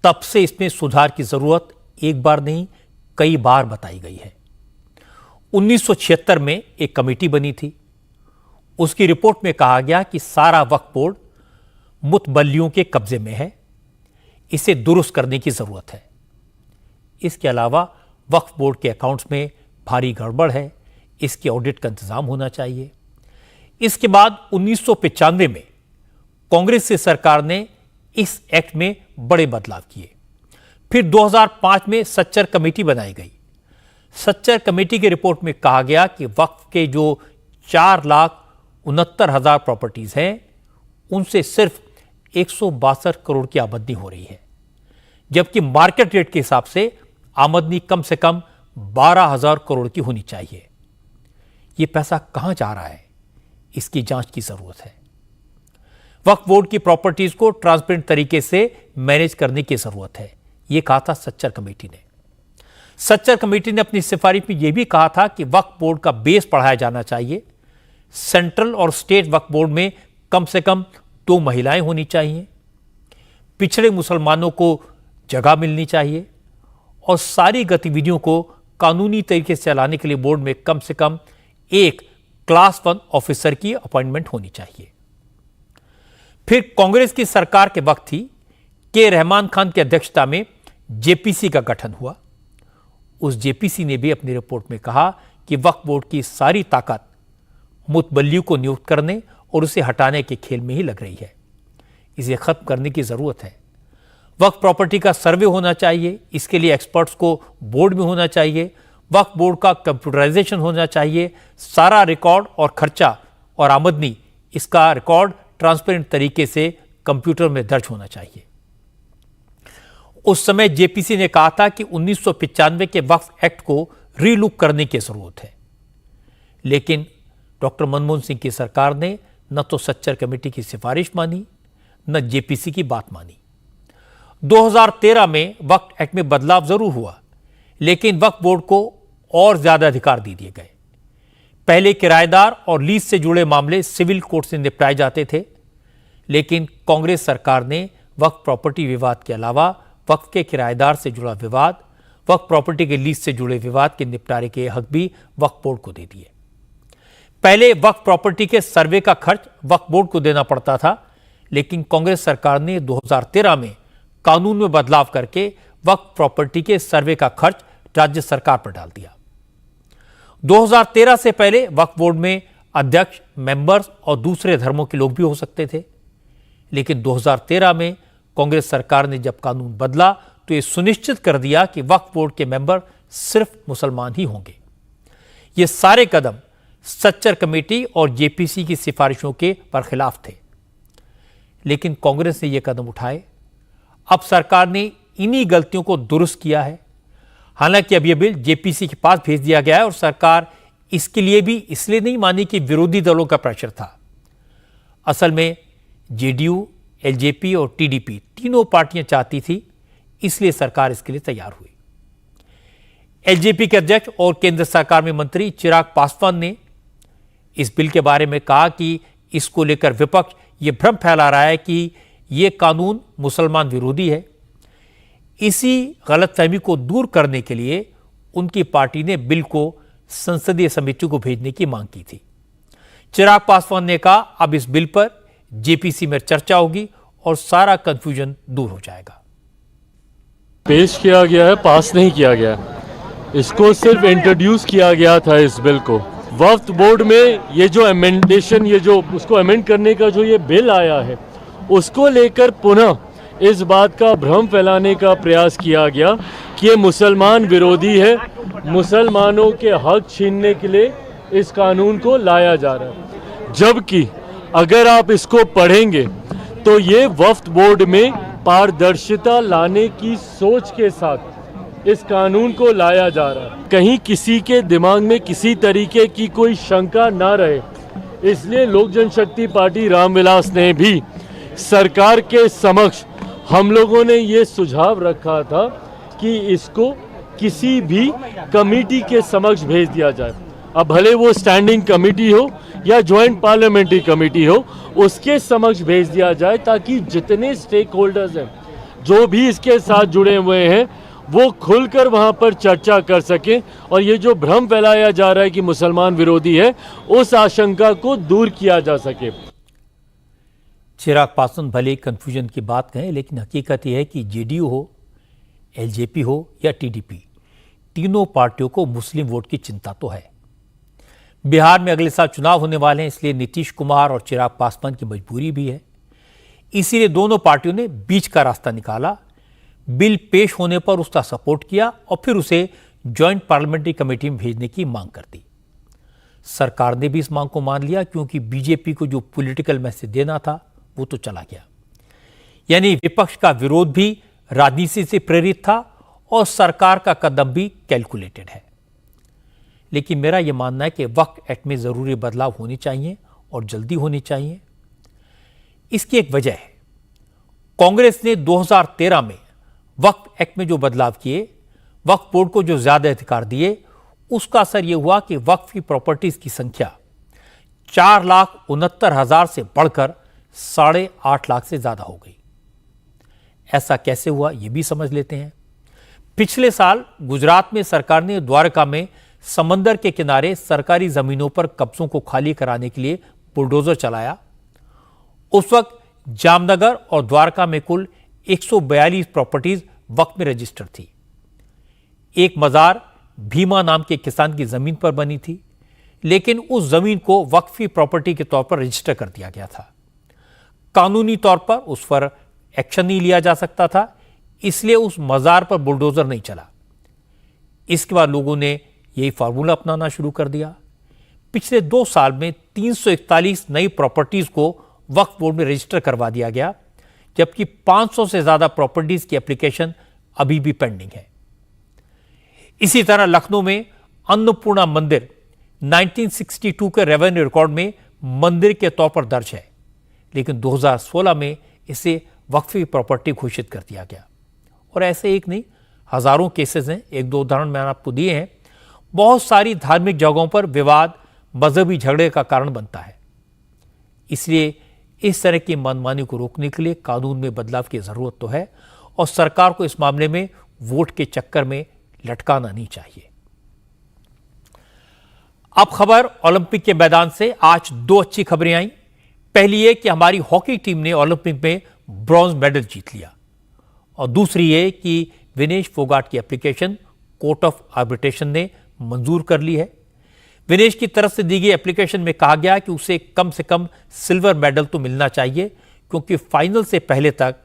तब से इसमें सुधार की जरूरत एक बार नहीं कई बार बताई गई है। 1976 में एक कमेटी बनी थी, उसकी रिपोर्ट में कहा गया कि सारा वक्फ बोर्ड मुतबल्लियों के कब्जे में है, इसे दुरुस्त करने की जरूरत है। इसके अलावा वक्फ बोर्ड के अकाउंट्स में भारी गड़बड़ है, इसके ऑडिट का इंतजाम होना चाहिए। इसके बाद 1995 में कांग्रेस की सरकार ने इस एक्ट में बड़े बदलाव किए। फिर 2005 में सच्चर कमेटी बनाई गई। सच्चर कमेटी की रिपोर्ट में कहा गया कि वक्फ के जो 4,69,000 प्रॉपर्टीज हैं, उनसे सिर्फ 162 करोड़ की आमदनी हो रही है, जबकि मार्केट रेट के हिसाब से आमदनी कम से कम 12,000 करोड़ की होनी चाहिए। यह पैसा कहां जा रहा है, इसकी जांच की जरूरत है। वक्फ बोर्ड की प्रॉपर्टीज को ट्रांसपेरेंट तरीके से मैनेज करने की जरूरत है, यह कहा था सच्चर कमेटी ने। सच्चर कमेटी ने अपनी सिफारिश में यह भी कहा था कि वक्फ बोर्ड का बेस बढ़ाया जाना चाहिए। सेंट्रल और स्टेट वक्फ बोर्ड में कम से कम 2 महिलाएं होनी चाहिए, पिछड़े मुसलमानों को जगह मिलनी चाहिए और सारी गतिविधियों को कानूनी तरीके से चलाने के लिए बोर्ड में कम से कम एक क्लास 1 ऑफिसर की अपॉइंटमेंट होनी चाहिए। फिर कांग्रेस की सरकार के वक्त ही के रहमान खान की अध्यक्षता में जेपीसी का गठन हुआ। उस जेपीसी ने भी अपनी रिपोर्ट में कहा कि वक्फ बोर्ड की सारी ताकत मुतबल्लियों को नियुक्त करने और उसे हटाने के खेल में ही लग रही है। इसे खत्म करने की जरूरत है। वक्फ प्रॉपर्टी का सर्वे होना चाहिए, इसके लिए एक्सपर्ट्स को बोर्ड में होना चाहिए। वक्फ बोर्ड का कंप्यूटराइजेशन होना चाहिए, सारा रिकॉर्ड और खर्चा और आमदनी, इसका रिकॉर्ड ट्रांसपेरेंट तरीके से कंप्यूटर में दर्ज होना चाहिए। उस समय जेपीसी ने कहा था कि 1995 के वक्फ एक्ट को रीलुक करने की जरूरत है, लेकिन डॉक्टर मनमोहन सिंह की सरकार ने न तो सच्चर कमेटी की सिफारिश मानी, न जेपीसी की बात मानी। 2013 में वक्फ एक्ट में बदलाव जरूर हुआ, लेकिन वक्फ बोर्ड को और ज्यादा अधिकार दे दिए गए। पहले किराएदार और लीज से जुड़े मामले सिविल कोर्ट से निपटाए जाते थे, लेकिन कांग्रेस सरकार ने वक्फ प्रॉपर्टी विवाद के अलावा वक्फ के किराएदार से जुड़ा विवाद, वक्फ प्रॉपर्टी के लीज से जुड़े विवाद के निपटारे के हक भी वक्फ बोर्ड को दे दिए। पहले वक्फ प्रॉपर्टी के सर्वे का खर्च वक्फ बोर्ड को देना पड़ता था, लेकिन कांग्रेस सरकार ने 2013 में कानून में बदलाव करके वक्फ प्रॉपर्टी के सर्वे का खर्च राज्य सरकार पर डाल दिया। 2013 से पहले वक्फ बोर्ड में अध्यक्ष, मेंबर्स और दूसरे धर्मों के लोग भी हो सकते थे, लेकिन 2013 में कांग्रेस सरकार ने जब कानून बदला तो यह सुनिश्चित कर दिया कि वक्फ बोर्ड के मेंबर सिर्फ मुसलमान ही होंगे। ये सारे कदम सच्चर कमेटी और जेपीसी की सिफारिशों के बरखिलाफ थे, लेकिन कांग्रेस ने यह कदम उठाए। अब सरकार ने इन्हीं गलतियों को दुरुस्त किया है। हालांकि अब यह बिल जेपीसी के पास भेज दिया गया है और सरकार इसके लिए भी इसलिए नहीं मानी कि विरोधी दलों का प्रेशर था। असल में जेडीयू, एलजेपी और टीडीपी तीनों पार्टियां चाहती थी, इसलिए सरकार इसके लिए तैयार हुई। एलजेपी के अध्यक्ष और केंद्र सरकार में मंत्री चिराग पासवान ने इस बिल के बारे में कहा कि इसको लेकर विपक्ष ये भ्रम फैला रहा है कि यह कानून मुसलमान विरोधी है। इसी गलतफहमी को दूर करने के लिए उनकी पार्टी ने बिल को संसदीय समिति को भेजने की मांग की थी। चिराग पासवान ने कहा, अब इस बिल पर जेपीसी में चर्चा होगी और सारा कंफ्यूजन दूर हो जाएगा। पेश किया गया है, पास नहीं किया गया। इसको सिर्फ इंट्रोड्यूस किया गया था इस बिल को। वक्फ बोर्ड में ये जो अमेंडेशन, ये जो उसको अमेंड करने का जो ये बिल आया है, उसको लेकर पुनः इस बात का भ्रम फैलाने का प्रयास किया गया कि ये मुसलमान विरोधी है, मुसलमानों के हक छीनने के लिए इस कानून को लाया जा रहा है। जबकि अगर आप इसको पढ़ेंगे तो ये वक्फ बोर्ड में पारदर्शिता लाने की सोच के साथ इस कानून को लाया जा रहा है। कहीं किसी के दिमाग में किसी तरीके की कोई शंका ना रहे, इसलिए लोक जनशक्ति पार्टी रामविलास ने भी सरकार के समक्ष, हम लोगों ने ये सुझाव रखा था कि इसको किसी भी कमेटी के समक्ष भेज दिया जाए। अब भले वो स्टैंडिंग कमेटी हो या ज्वाइंट पार्लियामेंट्री कमेटी हो, उसके समक्ष भेज दिया जाए ताकि जितने स्टेक होल्डर्स हैं, जो भी इसके साथ जुड़े हुए हैं, वो खुलकर वहां पर चर्चा कर सकें और ये जो भ्रम फैलाया जा रहा है कि मुसलमान विरोधी है, उस आशंका को दूर किया जा सके। चिराग पासवान भले कंफ्यूजन की बात कहें, लेकिन हकीकत यह है कि जेडीयू हो, एलजेपी हो या टीडीपी, तीनों पार्टियों को मुस्लिम वोट की चिंता तो है। बिहार में अगले साल चुनाव होने वाले हैं, इसलिए नीतीश कुमार और चिराग पासवान की मजबूरी भी है। इसीलिए दोनों पार्टियों ने बीच का रास्ता निकाला, बिल पेश होने पर उसका सपोर्ट किया और फिर उसे ज्वाइंट पार्लियामेंट्री कमेटी में भेजने की मांग कर दी। सरकार ने भी इस मांग को मान लिया, क्योंकि बीजेपी को जो पॉलिटिकल मैसेज देना था वो तो चला गया। यानी विपक्ष का विरोध भी राजनीति से प्रेरित था और सरकार का कदम भी कैलकुलेटेड है। लेकिन मेरा यह मानना है कि वक्फ एक्ट में जरूरी बदलाव होने चाहिए और जल्दी होनी चाहिए। इसकी एक वजह है, कांग्रेस ने 2013 में वक्फ एक्ट में जो बदलाव किए, वक्फ बोर्ड को जो ज्यादा अधिकार दिए, उसका असर यह हुआ कि वक्फ की प्रॉपर्टीज की संख्या 4,69,000 से बढ़कर 8.5 लाख से ज्यादा हो गई। ऐसा कैसे हुआ, यह भी समझ लेते हैं। पिछले साल गुजरात में सरकार ने द्वारका में समंदर के किनारे सरकारी जमीनों पर कब्जों को खाली कराने के लिए बुलडोजर चलाया। उस वक्त जामनगर और द्वारका में कुल 142 प्रॉपर्टीज वक्फ में रजिस्टर थी। एक मजार भीमा नाम के किसान की जमीन पर बनी थी, लेकिन उस जमीन को वक्फी प्रॉपर्टी के तौर पर रजिस्टर कर दिया गया था। कानूनी तौर पर उस पर एक्शन नहीं लिया जा सकता था, इसलिए उस मजार पर बुलडोजर नहीं चला। इसके बाद लोगों ने यही फार्मूला अपनाना शुरू कर दिया। पिछले 2 साल में 341 नई प्रॉपर्टीज को वक्फ बोर्ड में रजिस्टर करवा दिया गया, जबकि 500 से ज्यादा प्रॉपर्टीज की एप्लीकेशन अभी भी पेंडिंग है। इसी तरह लखनऊ में अन्नपूर्णा मंदिर 1962 के रेवेन्यू रिकॉर्ड में मंदिर के तौर पर दर्ज है, लेकिन 2016 में इसे वक्फी प्रॉपर्टी घोषित कर दिया गया। और ऐसे एक नहीं, हजारों केसेस हैं। एक दो उदाहरण मैंने आपको दिए हैं। बहुत सारी धार्मिक जगहों पर विवाद मजहबी झगड़े का कारण बनता है। इसलिए इस तरह की मनमानी को रोकने के लिए कानून में बदलाव की जरूरत तो है, और सरकार को इस मामले में वोट के चक्कर में लटकाना नहीं चाहिए। अब खबर ओलंपिक के मैदान से। आज दो अच्छी खबरें आई। पहली ये कि हमारी हॉकी टीम ने ओलंपिक में ब्रॉन्ज मेडल जीत लिया, और दूसरी ये कि विनेश फोगाट की एप्लीकेशन कोर्ट ऑफ आर्बिट्रेशन ने मंजूर कर ली है। विनेश की तरफ से दी गई एप्लीकेशन में कहा गया कि उसे कम से कम सिल्वर मेडल तो मिलना चाहिए, क्योंकि फाइनल से पहले तक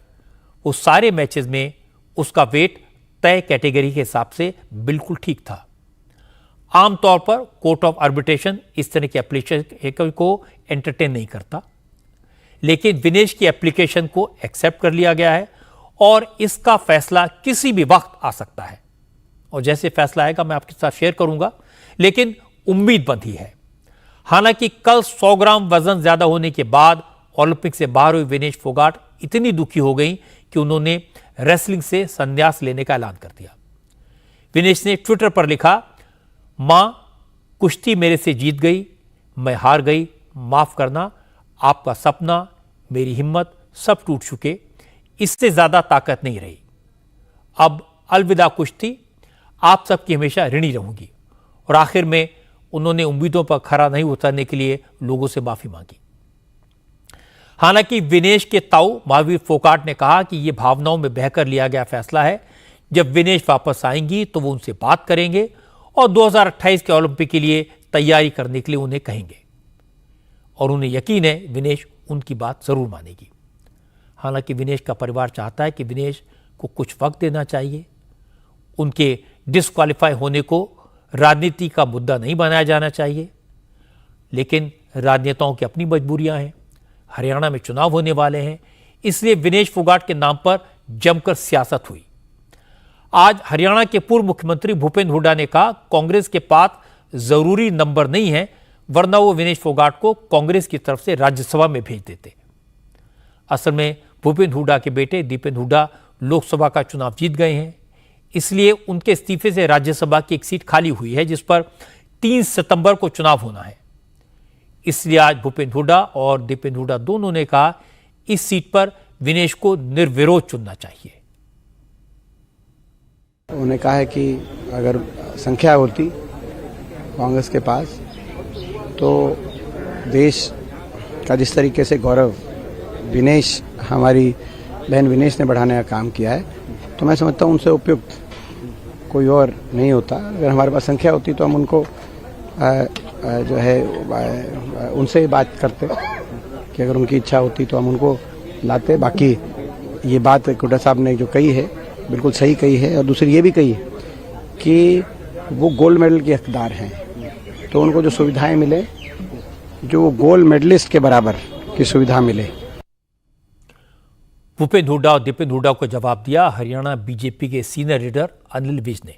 वो सारे मैचेस में उसका वेट तय कैटेगरी के हिसाब से बिल्कुल ठीक था। आमतौर पर कोर्ट ऑफ आर्बिट्रेशन इस तरह के एप्लीकेशन को एंटरटेन नहीं करता, लेकिन विनेश की एप्लीकेशन को एक्सेप्ट कर लिया गया है और इसका फैसला किसी भी वक्त आ सकता है। और जैसे फैसला आएगा मैं आपके साथ शेयर करूंगा, लेकिन उम्मीद बंधी है। हालांकि कल 100 ग्राम वजन ज्यादा होने के बाद ओलंपिक से बाहर हुई विनेश फोगाट इतनी दुखी हो गई कि उन्होंने रेसलिंग से संन्यास लेने का ऐलान कर दिया। विनेश ने ट्विटर पर लिखा, मां कुश्ती मेरे से जीत गई, मैं हार गई, माफ करना, आपका सपना, मेरी हिम्मत सब टूट चुके, इससे ज्यादा ताकत नहीं रही। अब अलविदा कुश्ती, आप सबकी हमेशा ऋणी रहूंगी। और आखिर में उन्होंने उम्मीदों पर खरा नहीं उतरने के लिए लोगों से माफी मांगी। हालांकि विनेश के ताऊ महावीर फोगाट ने कहा कि यह भावनाओं में बहकर लिया गया फैसला है। जब विनेश वापस आएंगी तो वो उनसे बात करेंगे और 2028 के ओलंपिक के लिए तैयारी करने के लिए उन्हें कहेंगे, और उन्हें यकीन है विनेश उनकी बात जरूर मानेगी। हालांकि विनेश का परिवार चाहता है कि विनेश को कुछ वक्त देना चाहिए। उनके डिस्क्वालीफाई होने को राजनीति का मुद्दा नहीं बनाया जाना चाहिए, लेकिन राजनेताओं की अपनी मजबूरियां हैं। हरियाणा में चुनाव होने वाले हैं, इसलिए विनेश फोगाट के नाम पर जमकर सियासत हुई। आज हरियाणा के पूर्व मुख्यमंत्री भूपेंद्र हुड्डा ने कहा, कांग्रेस के पास जरूरी नंबर नहीं है, वरना वो विनेश फोगाट को कांग्रेस की तरफ से राज्यसभा में भेज देते। असल में भूपेंद्र हुड्डा के बेटे दीपेंद्र हुड्डा लोकसभा का चुनाव जीत गए हैं, इसलिए उनके इस्तीफे से राज्यसभा की एक सीट खाली हुई है, जिस पर 3 सितंबर को चुनाव होना है। इसलिए आज भूपेंद्र हुड्डा और दीपेंद्र हुड्डा दोनों ने कहा इस सीट पर विनेश को निर्विरोध चुनना चाहिए। उन्होंने कहा है कि अगर संख्या होती कांग्रेस के पास तो देश का जिस तरीके से गौरव विनेश, हमारी बहन विनेश ने बढ़ाने का काम किया है, तो मैं समझता हूँ उनसे उपयुक्त कोई और नहीं होता। अगर हमारे पास संख्या होती तो हम उनको जो है उनसे बात करते कि अगर उनकी इच्छा होती तो हम उनको लाते। बाकी ये बात हुड्डा साहब ने जो कही है बिल्कुल सही कही है, और दूसरी ये भी कही है कि वो गोल्ड मेडल के हकदार हैं, तो उनको जो सुविधाएं मिले, जो वो गोल्ड मेडलिस्ट के बराबर की सुविधा मिले। भूपेंद्र हुड्डा और दीपेंद्र हुड्डा को जवाब दिया हरियाणा बीजेपी के सीनियर लीडर अनिल विज ने।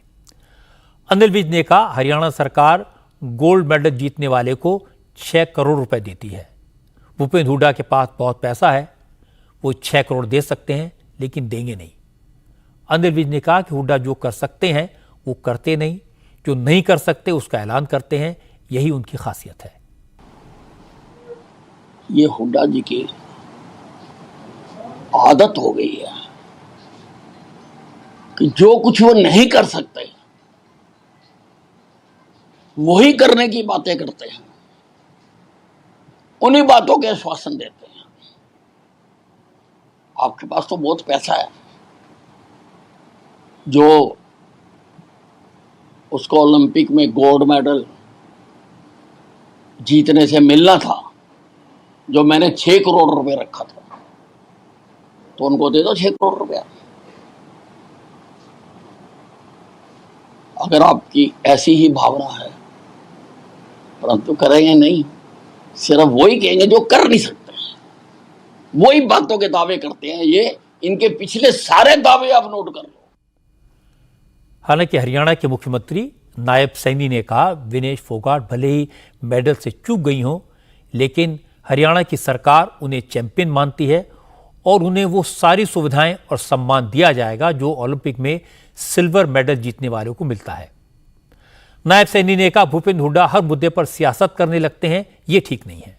अनिल विज ने कहा, हरियाणा सरकार गोल्ड मेडल जीतने वाले को 6 करोड़ रुपए देती है। भूपेंद्र हुड्डा के पास बहुत पैसा है, वो 6 करोड़ दे सकते हैं, लेकिन देंगे नहीं। अनिल विज ने कहा कि हुड्डा जो कर सकते हैं वो करते नहीं, जो नहीं कर सकते उसका ऐलान करते हैं, यही उनकी खासियत है। ये हुड्डा जी की आदत हो गई है कि जो कुछ वो नहीं कर सकते वही करने की बातें करते हैं, उन्हीं बातों के आश्वासन देते हैं। आपके पास तो बहुत पैसा है, जो उसको ओलंपिक में गोल्ड मेडल जीतने से मिलना था, जो मैंने 6 करोड़ रुपए रखा था, तो उनको दे दो 6 करोड़ रुपया। अगर आपकी ऐसी ही भावना है, परंतु करेंगे नहीं, सिर्फ वही कहेंगे जो कर नहीं सकते, वही बातों के दावे करते हैं। ये इनके पिछले सारे दावे आप नोट कर लो। हालांकि हरियाणा के मुख्यमंत्री नायब सैनी ने कहा, विनेश फोगाट भले ही मेडल से चूक गई हों, लेकिन हरियाणा की सरकार उन्हें चैंपियन मानती है और उन्हें वो सारी सुविधाएं और सम्मान दिया जाएगा जो ओलंपिक में सिल्वर मेडल जीतने वालों को मिलता है। नायब सैनी ने कहा, भूपेंद्र हुड्डा हर मुद्दे पर सियासत करने लगते हैं, ये ठीक नहीं है।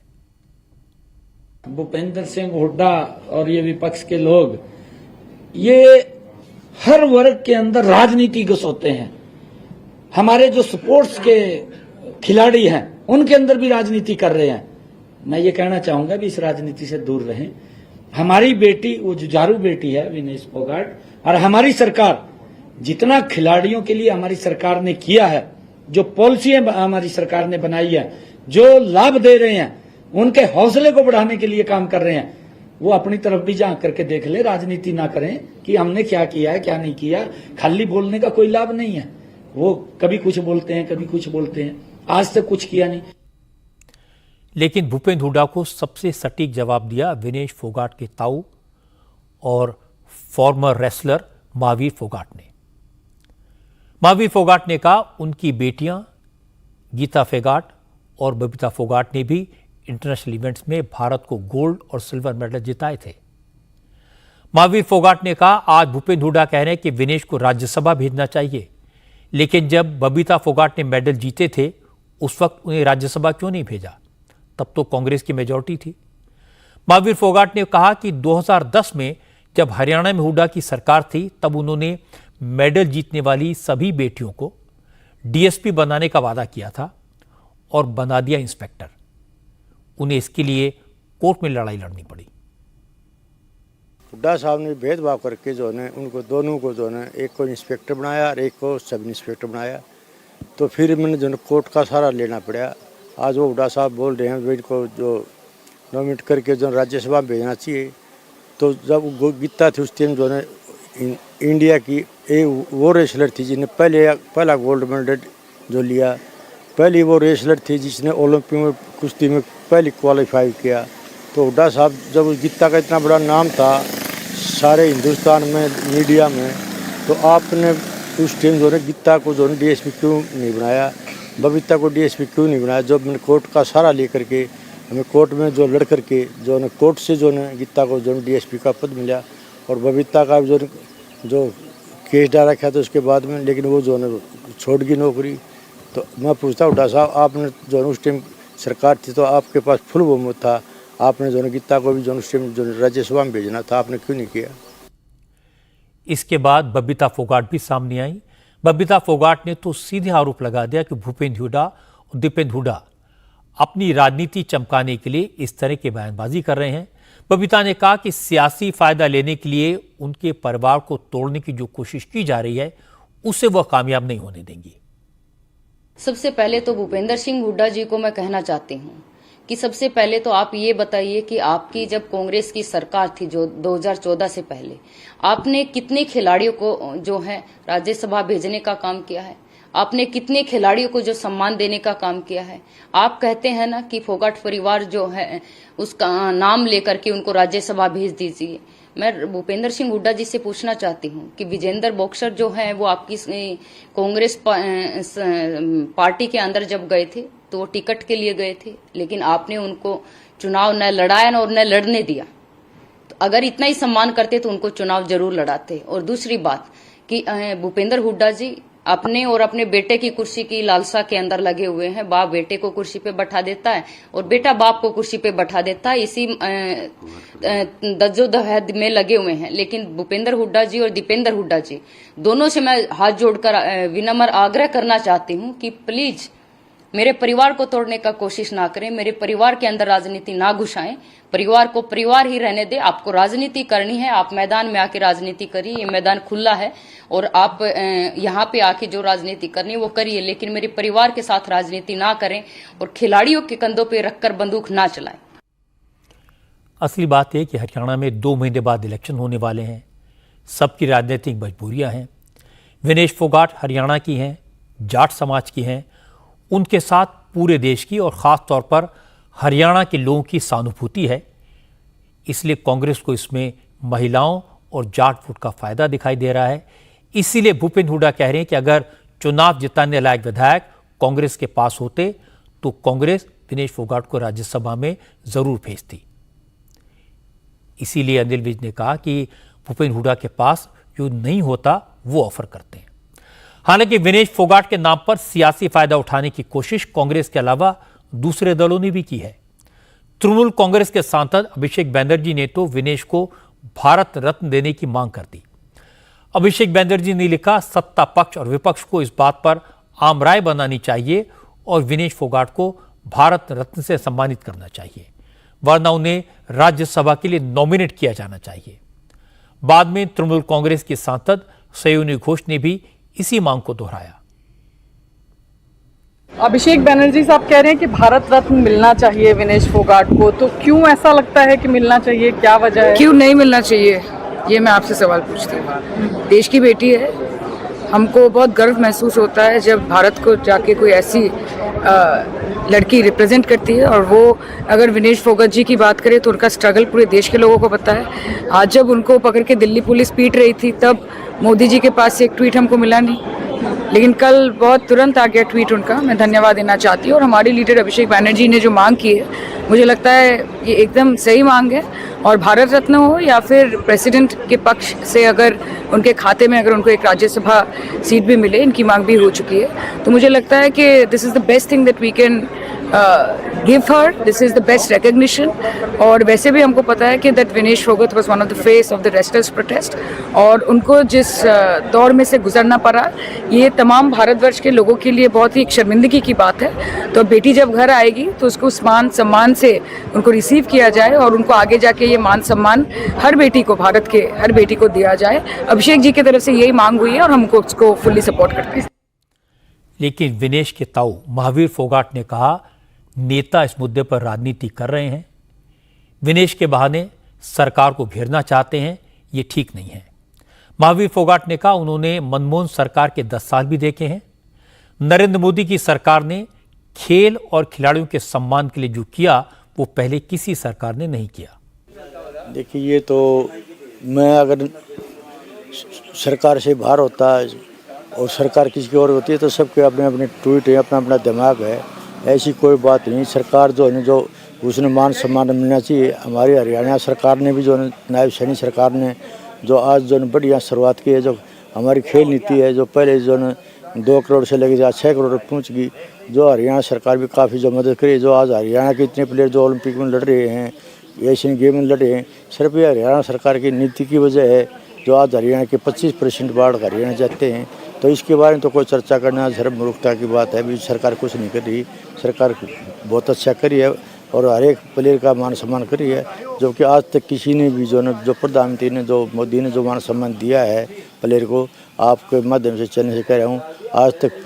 भूपेंद्र सिंह हुड्डा और ये विपक्ष के लोग ये हर वर्ग के अंदर राजनीति घुसोते हैं। हमारे जो स्पोर्ट्स के खिलाड़ी हैं उनके अंदर भी राजनीति कर रहे हैं। मैं ये कहना चाहूंगा भी इस राजनीति से दूर रहें। हमारी बेटी, वो जुझारू बेटी है विनेश फोगाट, और हमारी सरकार जितना खिलाड़ियों के लिए हमारी सरकार ने किया है, जो पॉलिसियां हमारी सरकार ने बनाई है, जो लाभ दे रहे हैं, उनके हौसले को बढ़ाने के लिए काम कर रहे हैं, वो अपनी तरफ भी झांक करके देख ले। राजनीति ना करें कि हमने क्या किया है क्या नहीं किया। खाली बोलने का कोई लाभ नहीं है। वो कभी कुछ बोलते हैं, कभी कुछ बोलते हैं, आज तक कुछ किया नहीं। लेकिन भूपेंद्र हुड्डा को सबसे सटीक जवाब दिया विनेश फोगाट के ताऊ और फॉर्मर रेसलर महावीर फोगाट ने। महावीर फोगाट ने कहा, उनकी बेटियां गीता फोगाट और बबीता फोगाट ने भी इंटरनेशनल इवेंट्स में भारत को गोल्ड और सिल्वर मेडल जिताए थे। महावीर फोगाट ने कहा, आज भूपेंद्र हुड्डा कह रहे हैं कि विनेश को राज्यसभा भेजना चाहिए, लेकिन जब बबीता फोगाट ने मेडल जीते थे उस वक्त उन्हें राज्यसभा क्यों नहीं भेजा? तब तो कांग्रेस की मेजॉरिटी थी। महावीर फोगाट ने कहा कि 2010 में जब हरियाणा में हुड्डा की सरकार थी तब उन्होंने मेडल जीतने वाली सभी बेटियों को डीएसपी बनाने का वादा किया था और बना दिया इंस्पेक्टर। उन्हें इसके लिए कोर्ट में लड़ाई लड़नी पड़ी। हुड्डा साहब ने भेदभाव करके जो है उनको दोनों को जो है एक को इंस्पेक्टर बनाया और एक को सब इंस्पेक्टर बनाया। तो फिर मैंने जो कोर्ट का सहारा लेना पड़ा। आज वो हुड्डा साहब बोल रहे हैं इनको जो नॉमिनेट करके जो राज्यसभा में भेजना चाहिए। तो जब गीता थी उस टाइम जो है इंडिया की वो रेसलर थी जिसने पहला गोल्ड मेडल जो लिया। पहली वो रेसलर थी जिसने ओलंपिक में कुश्ती में पहली क्वालिफाई किया। तो हुड्डा साहब जब गीता का इतना बड़ा नाम था सारे हिंदुस्तान में मीडिया में, तो आपने उस टाइम जो है गीता को जो है डीएसपी क्यों नहीं बनाया, बबीता को डीएसपी क्यों नहीं बनाया? जब मैंने कोर्ट का सहारा लेकर के हमें कोर्ट में जो लड़ करके जो है कोर्ट से जो है गीता को जो डीएसपी का पद मिला और बबीता का जो केस डाला रखा था उसके बाद में, लेकिन वो जो है छोड़ गई नौकरी। तो मैं पूछता हुड्डा साहब, आपने जो है उस टाइम सरकार थी तो आपके पास फुल बहुमत था, आपने जो है गीता को भी जो उस टाइम जो राज्यसभा में भेजना था, आपने क्यों नहीं किया? इसके बाद बबीता फोगाट भी सामने आई। बबीता फोगाट ने तो सीधे आरोप लगा दिया कि भूपेंद्र हुड्डा और दीपेंद्र हुड्डा अपनी राजनीति चमकाने के लिए इस तरह की बयानबाजी कर रहे हैं। बबीता ने कहा कि सियासी फायदा लेने के लिए उनके परिवार को तोड़ने की जो कोशिश की जा रही है उसे वह कामयाब नहीं होने देंगी। सबसे पहले तो भूपेंद्र सिंह हुड्डा जी को मैं कहना चाहती हूँ कि सबसे पहले तो आप ये बताइए कि आपकी जब कांग्रेस की सरकार थी जो 2014 से पहले, आपने कितने खिलाड़ियों को जो है राज्यसभा भेजने का काम किया है? आपने कितने खिलाड़ियों को जो सम्मान देने का काम किया है? आप कहते हैं ना कि फोगाट परिवार जो है उसका नाम लेकर के उनको राज्यसभा भेज दीजिए। मैं भूपेंद्र सिंह हुड्डा जी से पूछना चाहती हूँ कि विजेंद्र बॉक्सर जो है वो आपकी कांग्रेस पार्टी के अंदर जब गए थे तो वो टिकट के लिए गए थे, लेकिन आपने उनको चुनाव न लड़ाया और न लड़ने दिया। तो अगर इतना ही सम्मान करते तो उनको चुनाव जरूर लड़ाते। और दूसरी बात कि भूपेंद्र हुड्डा जी अपने और अपने बेटे की कुर्सी की लालसा के अंदर लगे हुए हैं। बाप बेटे को कुर्सी पे बैठा देता है और बेटा बाप को कुर्सी पे बैठा देता है, इसी दज्जोदहद में लगे हुए हैं। लेकिन भूपेंद्र हुड्डा जी और दीपेंद्र हुड्डा जी दोनों से मैं हाथ जोड़कर विनम्र आग्रह करना चाहती हूँ कि प्लीज मेरे परिवार को तोड़ने का कोशिश ना करें, मेरे परिवार के अंदर राजनीति ना घुसाएं, परिवार को परिवार ही रहने दें। आपको राजनीति करनी है, आप मैदान में आके राजनीति करिए, ये मैदान खुला है और आप यहाँ पे आके जो राजनीति करनी है वो करिए, लेकिन मेरे परिवार के साथ राजनीति ना करें और खिलाड़ियों के कंधों पे रखकर बंदूक ना चलाएं। असली बात है कि हरियाणा में 2 महीने बाद इलेक्शन होने वाले हैं। सबकी राजनीतिक मजबूरियां हैं। विनेश फोगाट हरियाणा की हैं, जाट समाज की हैं, उनके साथ पूरे देश की और ख़ास तौर पर हरियाणा के लोगों की सहानुभूति है। इसलिए कांग्रेस को इसमें महिलाओं और जाट फूट का फायदा दिखाई दे रहा है। इसीलिए भूपेंद्र हुड्डा कह रहे हैं कि अगर चुनाव जिताने लायक विधायक कांग्रेस के पास होते तो कांग्रेस विनेश फोगाट को राज्यसभा में जरूर भेजती। इसीलिए अनिल विज ने कहा कि भूपेंद्र हुड्डा के पास जो नहीं होता वो ऑफर करते हैं। हालांकि विनेश फोगाट के नाम पर सियासी फायदा उठाने की कोशिश कांग्रेस के अलावा दूसरे दलों ने भी की है। तृणमूल कांग्रेस के सांसद अभिषेक बैनर्जी ने तो विनेश को भारत रत्न देने की मांग कर दी। अभिषेक बैनर्जी ने लिखा, सत्ता पक्ष और विपक्ष को इस बात पर आम राय बनानी चाहिए और विनेश फोगाट को भारत रत्न से सम्मानित करना चाहिए, वरना उन्हें राज्यसभा के लिए नॉमिनेट किया जाना चाहिए। बाद में तृणमूल कांग्रेस की सांसद सयोनी घोष ने भी इसी मांग को दोहराया। अभिषेक बैनर्जी साहब कह रहे हैं कि भारत रत्न मिलना चाहिए विनेश फोगाट को, तो क्यों ऐसा लगता है कि मिलना चाहिए, क्या वजह है? क्यों नहीं मिलना चाहिए, ये मैं आपसे सवाल पूछती हूँ। देश की बेटी है, हमको बहुत गर्व महसूस होता है जब भारत को जाके कोई ऐसी लड़की रिप्रेजेंट करती है। और वो अगर विनेश फोगाट जी की बात करें तो उनका स्ट्रगल पूरे देश के लोगों को पता है। आज जब उनको पकड़ के दिल्ली पुलिस पीट रही थी तब मोदी जी के पास से एक ट्वीट हमको मिला नहीं, लेकिन कल बहुत तुरंत आ गया ट्वीट उनका। मैं धन्यवाद देना चाहती हूँ। और हमारी लीडर अभिषेक बैनर्जी ने जो मांग की है, मुझे लगता है ये एकदम सही मांग है। और भारत रत्न हो या फिर प्रेसिडेंट के पक्ष से अगर उनके खाते में अगर उनको एक राज्यसभा सीट भी मिले, इनकी मांग भी हो चुकी है, तो मुझे लगता है कि this is the best thing that we can give her, this is the best recognition. और वैसे भी हमको पता है कि that Vinesh Phogat was one of the face of the wrestlers protest, और उनको जिस दौर में से गुजरना पड़ा, ये तमाम भारतवर्ष के लोगों के लिए बहुत ही एक शर्मिंदगी की बात है। तो बेटी जब घर आएगी तो उसको मान सम्मान से उनको रिसीव किया जाए और उनको आगे जाके ये मान सम्मान हर बेटी को, भारत के हर बेटी को दिया जाए। अभिषेक जी की तरफ से यही मांग हुई है और हमको उसको फुल्ली सपोर्ट करते हैं। लेकिन विनेश के ताऊ महावीर फोगाट ने कहा, नेता इस मुद्दे पर राजनीति कर रहे हैं, विनेश के बहाने सरकार को घेरना चाहते हैं, ये ठीक नहीं है। महावीर फोगाट ने कहा, उन्होंने मनमोहन सरकार के 10 साल भी देखे हैं। नरेंद्र मोदी की सरकार ने खेल और खिलाड़ियों के सम्मान के लिए जो किया वो पहले किसी सरकार ने नहीं किया। देखिए, ये तो मैं अगर सरकार से बाहर होता और सरकार किसी की और होती है तो सबके अपने अपने ट्वीट है, अपना अपना दिमाग है, ऐसी कोई बात नहीं। सरकार जो है जो उसने मान सम्मान मिलना चाहिए। हमारी हरियाणा सरकार ने भी जो नायब सैनी सरकार ने जो आज जो बढ़िया शुरुआत की है, जो हमारी खेल नीति है, जो पहले जो 2 करोड़ से लेकर आज 6 करोड़ पहुँच गई, जो हरियाणा सरकार भी काफ़ी जो मदद करी। जो आज हरियाणा के इतने प्लेयर जो ओलंपिक में लड़ रहे हैं, एशियन गेम में लड़ रहे हैं, सिर्फ ये हरियाणा सरकार की नीति की वजह है। जो आज हरियाणा के 25% बाढ़ हरियाणा जाते हैं, तो इसके बारे में तो कोई चर्चा करना धर्म मूर्खता की बात है। भी सरकार कुछ नहीं कर रही, सरकार बहुत अच्छा करी है और हर एक प्लेयर का मान सम्मान करी है। जो कि आज तक किसी ने भी जो प्रधानमंत्री ने, जो मोदी ने जो मान सम्मान दिया है प्लेयर को, आपके माध्यम से चैनल से कह रहा हूँ, आज तक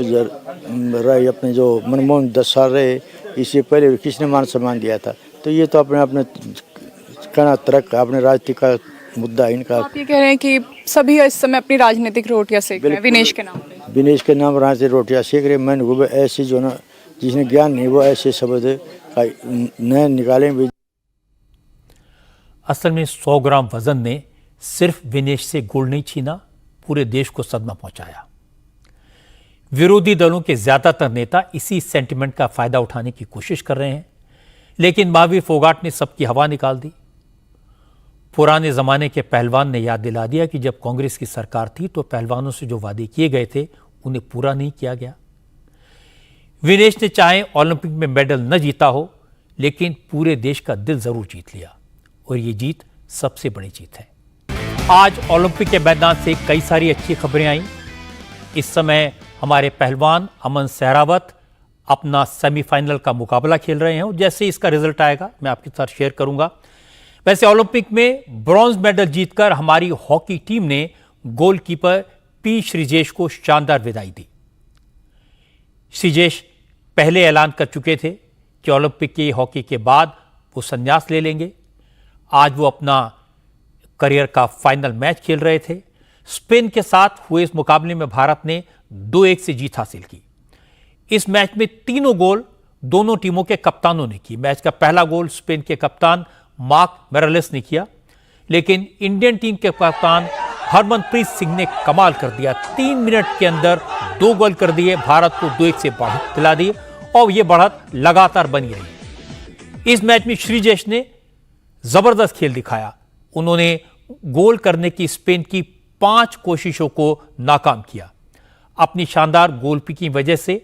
रहे अपने जो मनमोहन 10 साल रहे, इससे पहले भी किसने मान सम्मान दिया था। तो ये तो अपने अपने कहना तरक अपने राजनीति का मुद्दा है इनका। आप ये कह रहे हैं कि सभी इस समय अपनी राजनीतिक रोटियां सेक रहे हैं विनेश के नाम पे। विनेश के नाम राजनीतिक रोटियां सेक रहे। मैंने वो ऐसी जो ना जिसने ज्ञान नहीं वो ऐसे शब्द का नए निकालें भी। असल में 100 ग्राम वजन ने सिर्फ विनेश से गुड़ नहीं छीना, पूरे देश को सदमा पहुंचाया। विरोधी दलों के ज्यादातर नेता इसी सेंटिमेंट का फायदा उठाने की कोशिश कर रहे हैं, लेकिन महावीर फोगाट ने सबकी हवा निकाल दी। पुराने जमाने के पहलवान ने याद दिला दिया कि जब कांग्रेस की सरकार थी तो पहलवानों से जो वादे किए गए थे उन्हें पूरा नहीं किया गया। विनेश ने चाहे ओलंपिक में मेडल न जीता हो, लेकिन पूरे देश का दिल जरूर जीत लिया, और ये जीत सबसे बड़ी जीत है। आज ओलंपिक के मैदान से कई सारी अच्छी खबरें आई। इस समय हमारे पहलवान अमन सहरावत अपना सेमीफाइनल का मुकाबला खेल रहे हैं, और जैसे इसका रिजल्ट आएगा मैं आपके साथ शेयर करूंगा। वैसे ओलंपिक में ब्रॉन्ज मेडल जीतकर हमारी हॉकी टीम ने गोलकीपर पी श्रीजेश को शानदार विदाई दी। श्रीजेश पहले ऐलान कर चुके थे कि ओलंपिक की हॉकी के बाद वो संन्यास ले लेंगे। आज वो अपना करियर का फाइनल मैच खेल रहे थे। स्पेन के साथ हुए इस मुकाबले में भारत ने 2-1 से जीत हासिल की। इस मैच में तीनों गोल दोनों टीमों के कप्तानों ने की। मैच का पहला गोल स्पेन के कप्तान मार्क मेरालेस ने किया, लेकिन इंडियन टीम के कप्तान हरमनप्रीत सिंह ने कमाल कर दिया। 3 मिनट के अंदर 2 गोल कर दिए, भारत को 2-1 से बढ़त दिला दी और यह बढ़त लगातार बनी रही। इस मैच में श्रीजेश ने जबरदस्त खेल दिखाया। उन्होंने गोल करने की स्पेन की 5 कोशिशों को नाकाम किया। अपनी शानदार गोल की वजह से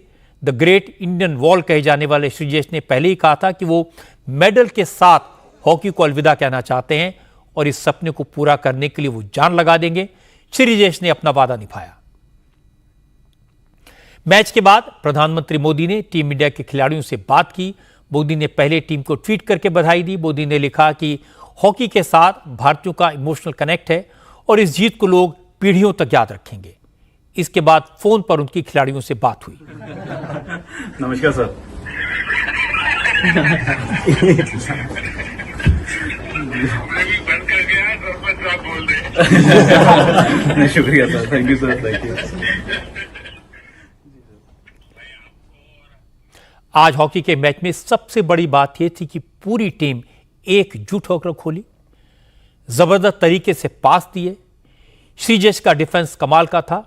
द ग्रेट इंडियन वॉल कहे जाने वाले श्रीजेश ने पहले ही कहा था कि वो मेडल के साथ हॉकी को अलविदा कहना चाहते हैं और इस सपने को पूरा करने के लिए वो जान लगा देंगे। श्रीजेश ने अपना वादा निभाया। मैच के बाद प्रधानमंत्री मोदी ने टीम इंडिया के खिलाड़ियों से बात की। मोदी ने पहले टीम को ट्वीट करके बधाई दी। मोदी ने लिखा कि हॉकी के साथ भारतीयों का इमोशनल कनेक्ट है और इस जीत को लोग पीढ़ियों तक याद रखेंगे। इसके बाद फोन पर उनकी खिलाड़ियों से बात हुई। नमस्कार सर। शुक्रिया sir, thank you sir, thank you. आज हॉकी के मैच में सबसे बड़ी बात यह थी कि पूरी टीम एकजुट होकर खोली, जबरदस्त तरीके से पास दिए। श्रीजेश का डिफेंस कमाल का था,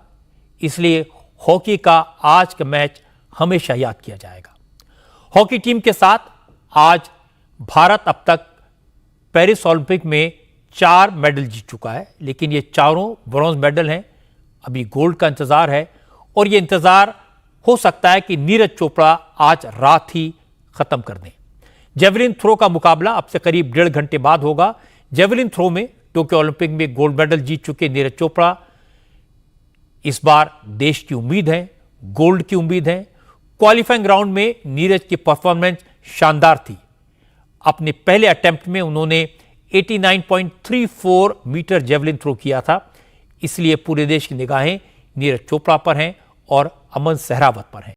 इसलिए हॉकी का आज का मैच हमेशा याद किया जाएगा। हॉकी टीम के साथ आज भारत अब तक पेरिस ओलंपिक में 4 मेडल जीत चुका है, लेकिन ये चारों ब्रॉन्ज मेडल हैं। अभी गोल्ड का इंतजार है और ये इंतजार हो सकता है कि नीरज चोपड़ा आज रात ही खत्म कर दें। जेवलिन थ्रो का मुकाबला अब से करीब 1.5 घंटे बाद होगा। जेवलिन थ्रो में टोक्यो ओलंपिक में गोल्ड मेडल जीत चुके नीरज चोपड़ा इस बार देश की उम्मीद है, गोल्ड की उम्मीद है। क्वालिफाइंग राउंड में नीरज की परफॉर्मेंस शानदार थी। अपने पहले अटेम्प्ट में उन्होंने 89.34 मीटर जेवलिन थ्रो किया था, इसलिए पूरे देश की निगाहें नीरज चोपड़ा पर हैं और अमन सहरावत पर हैं।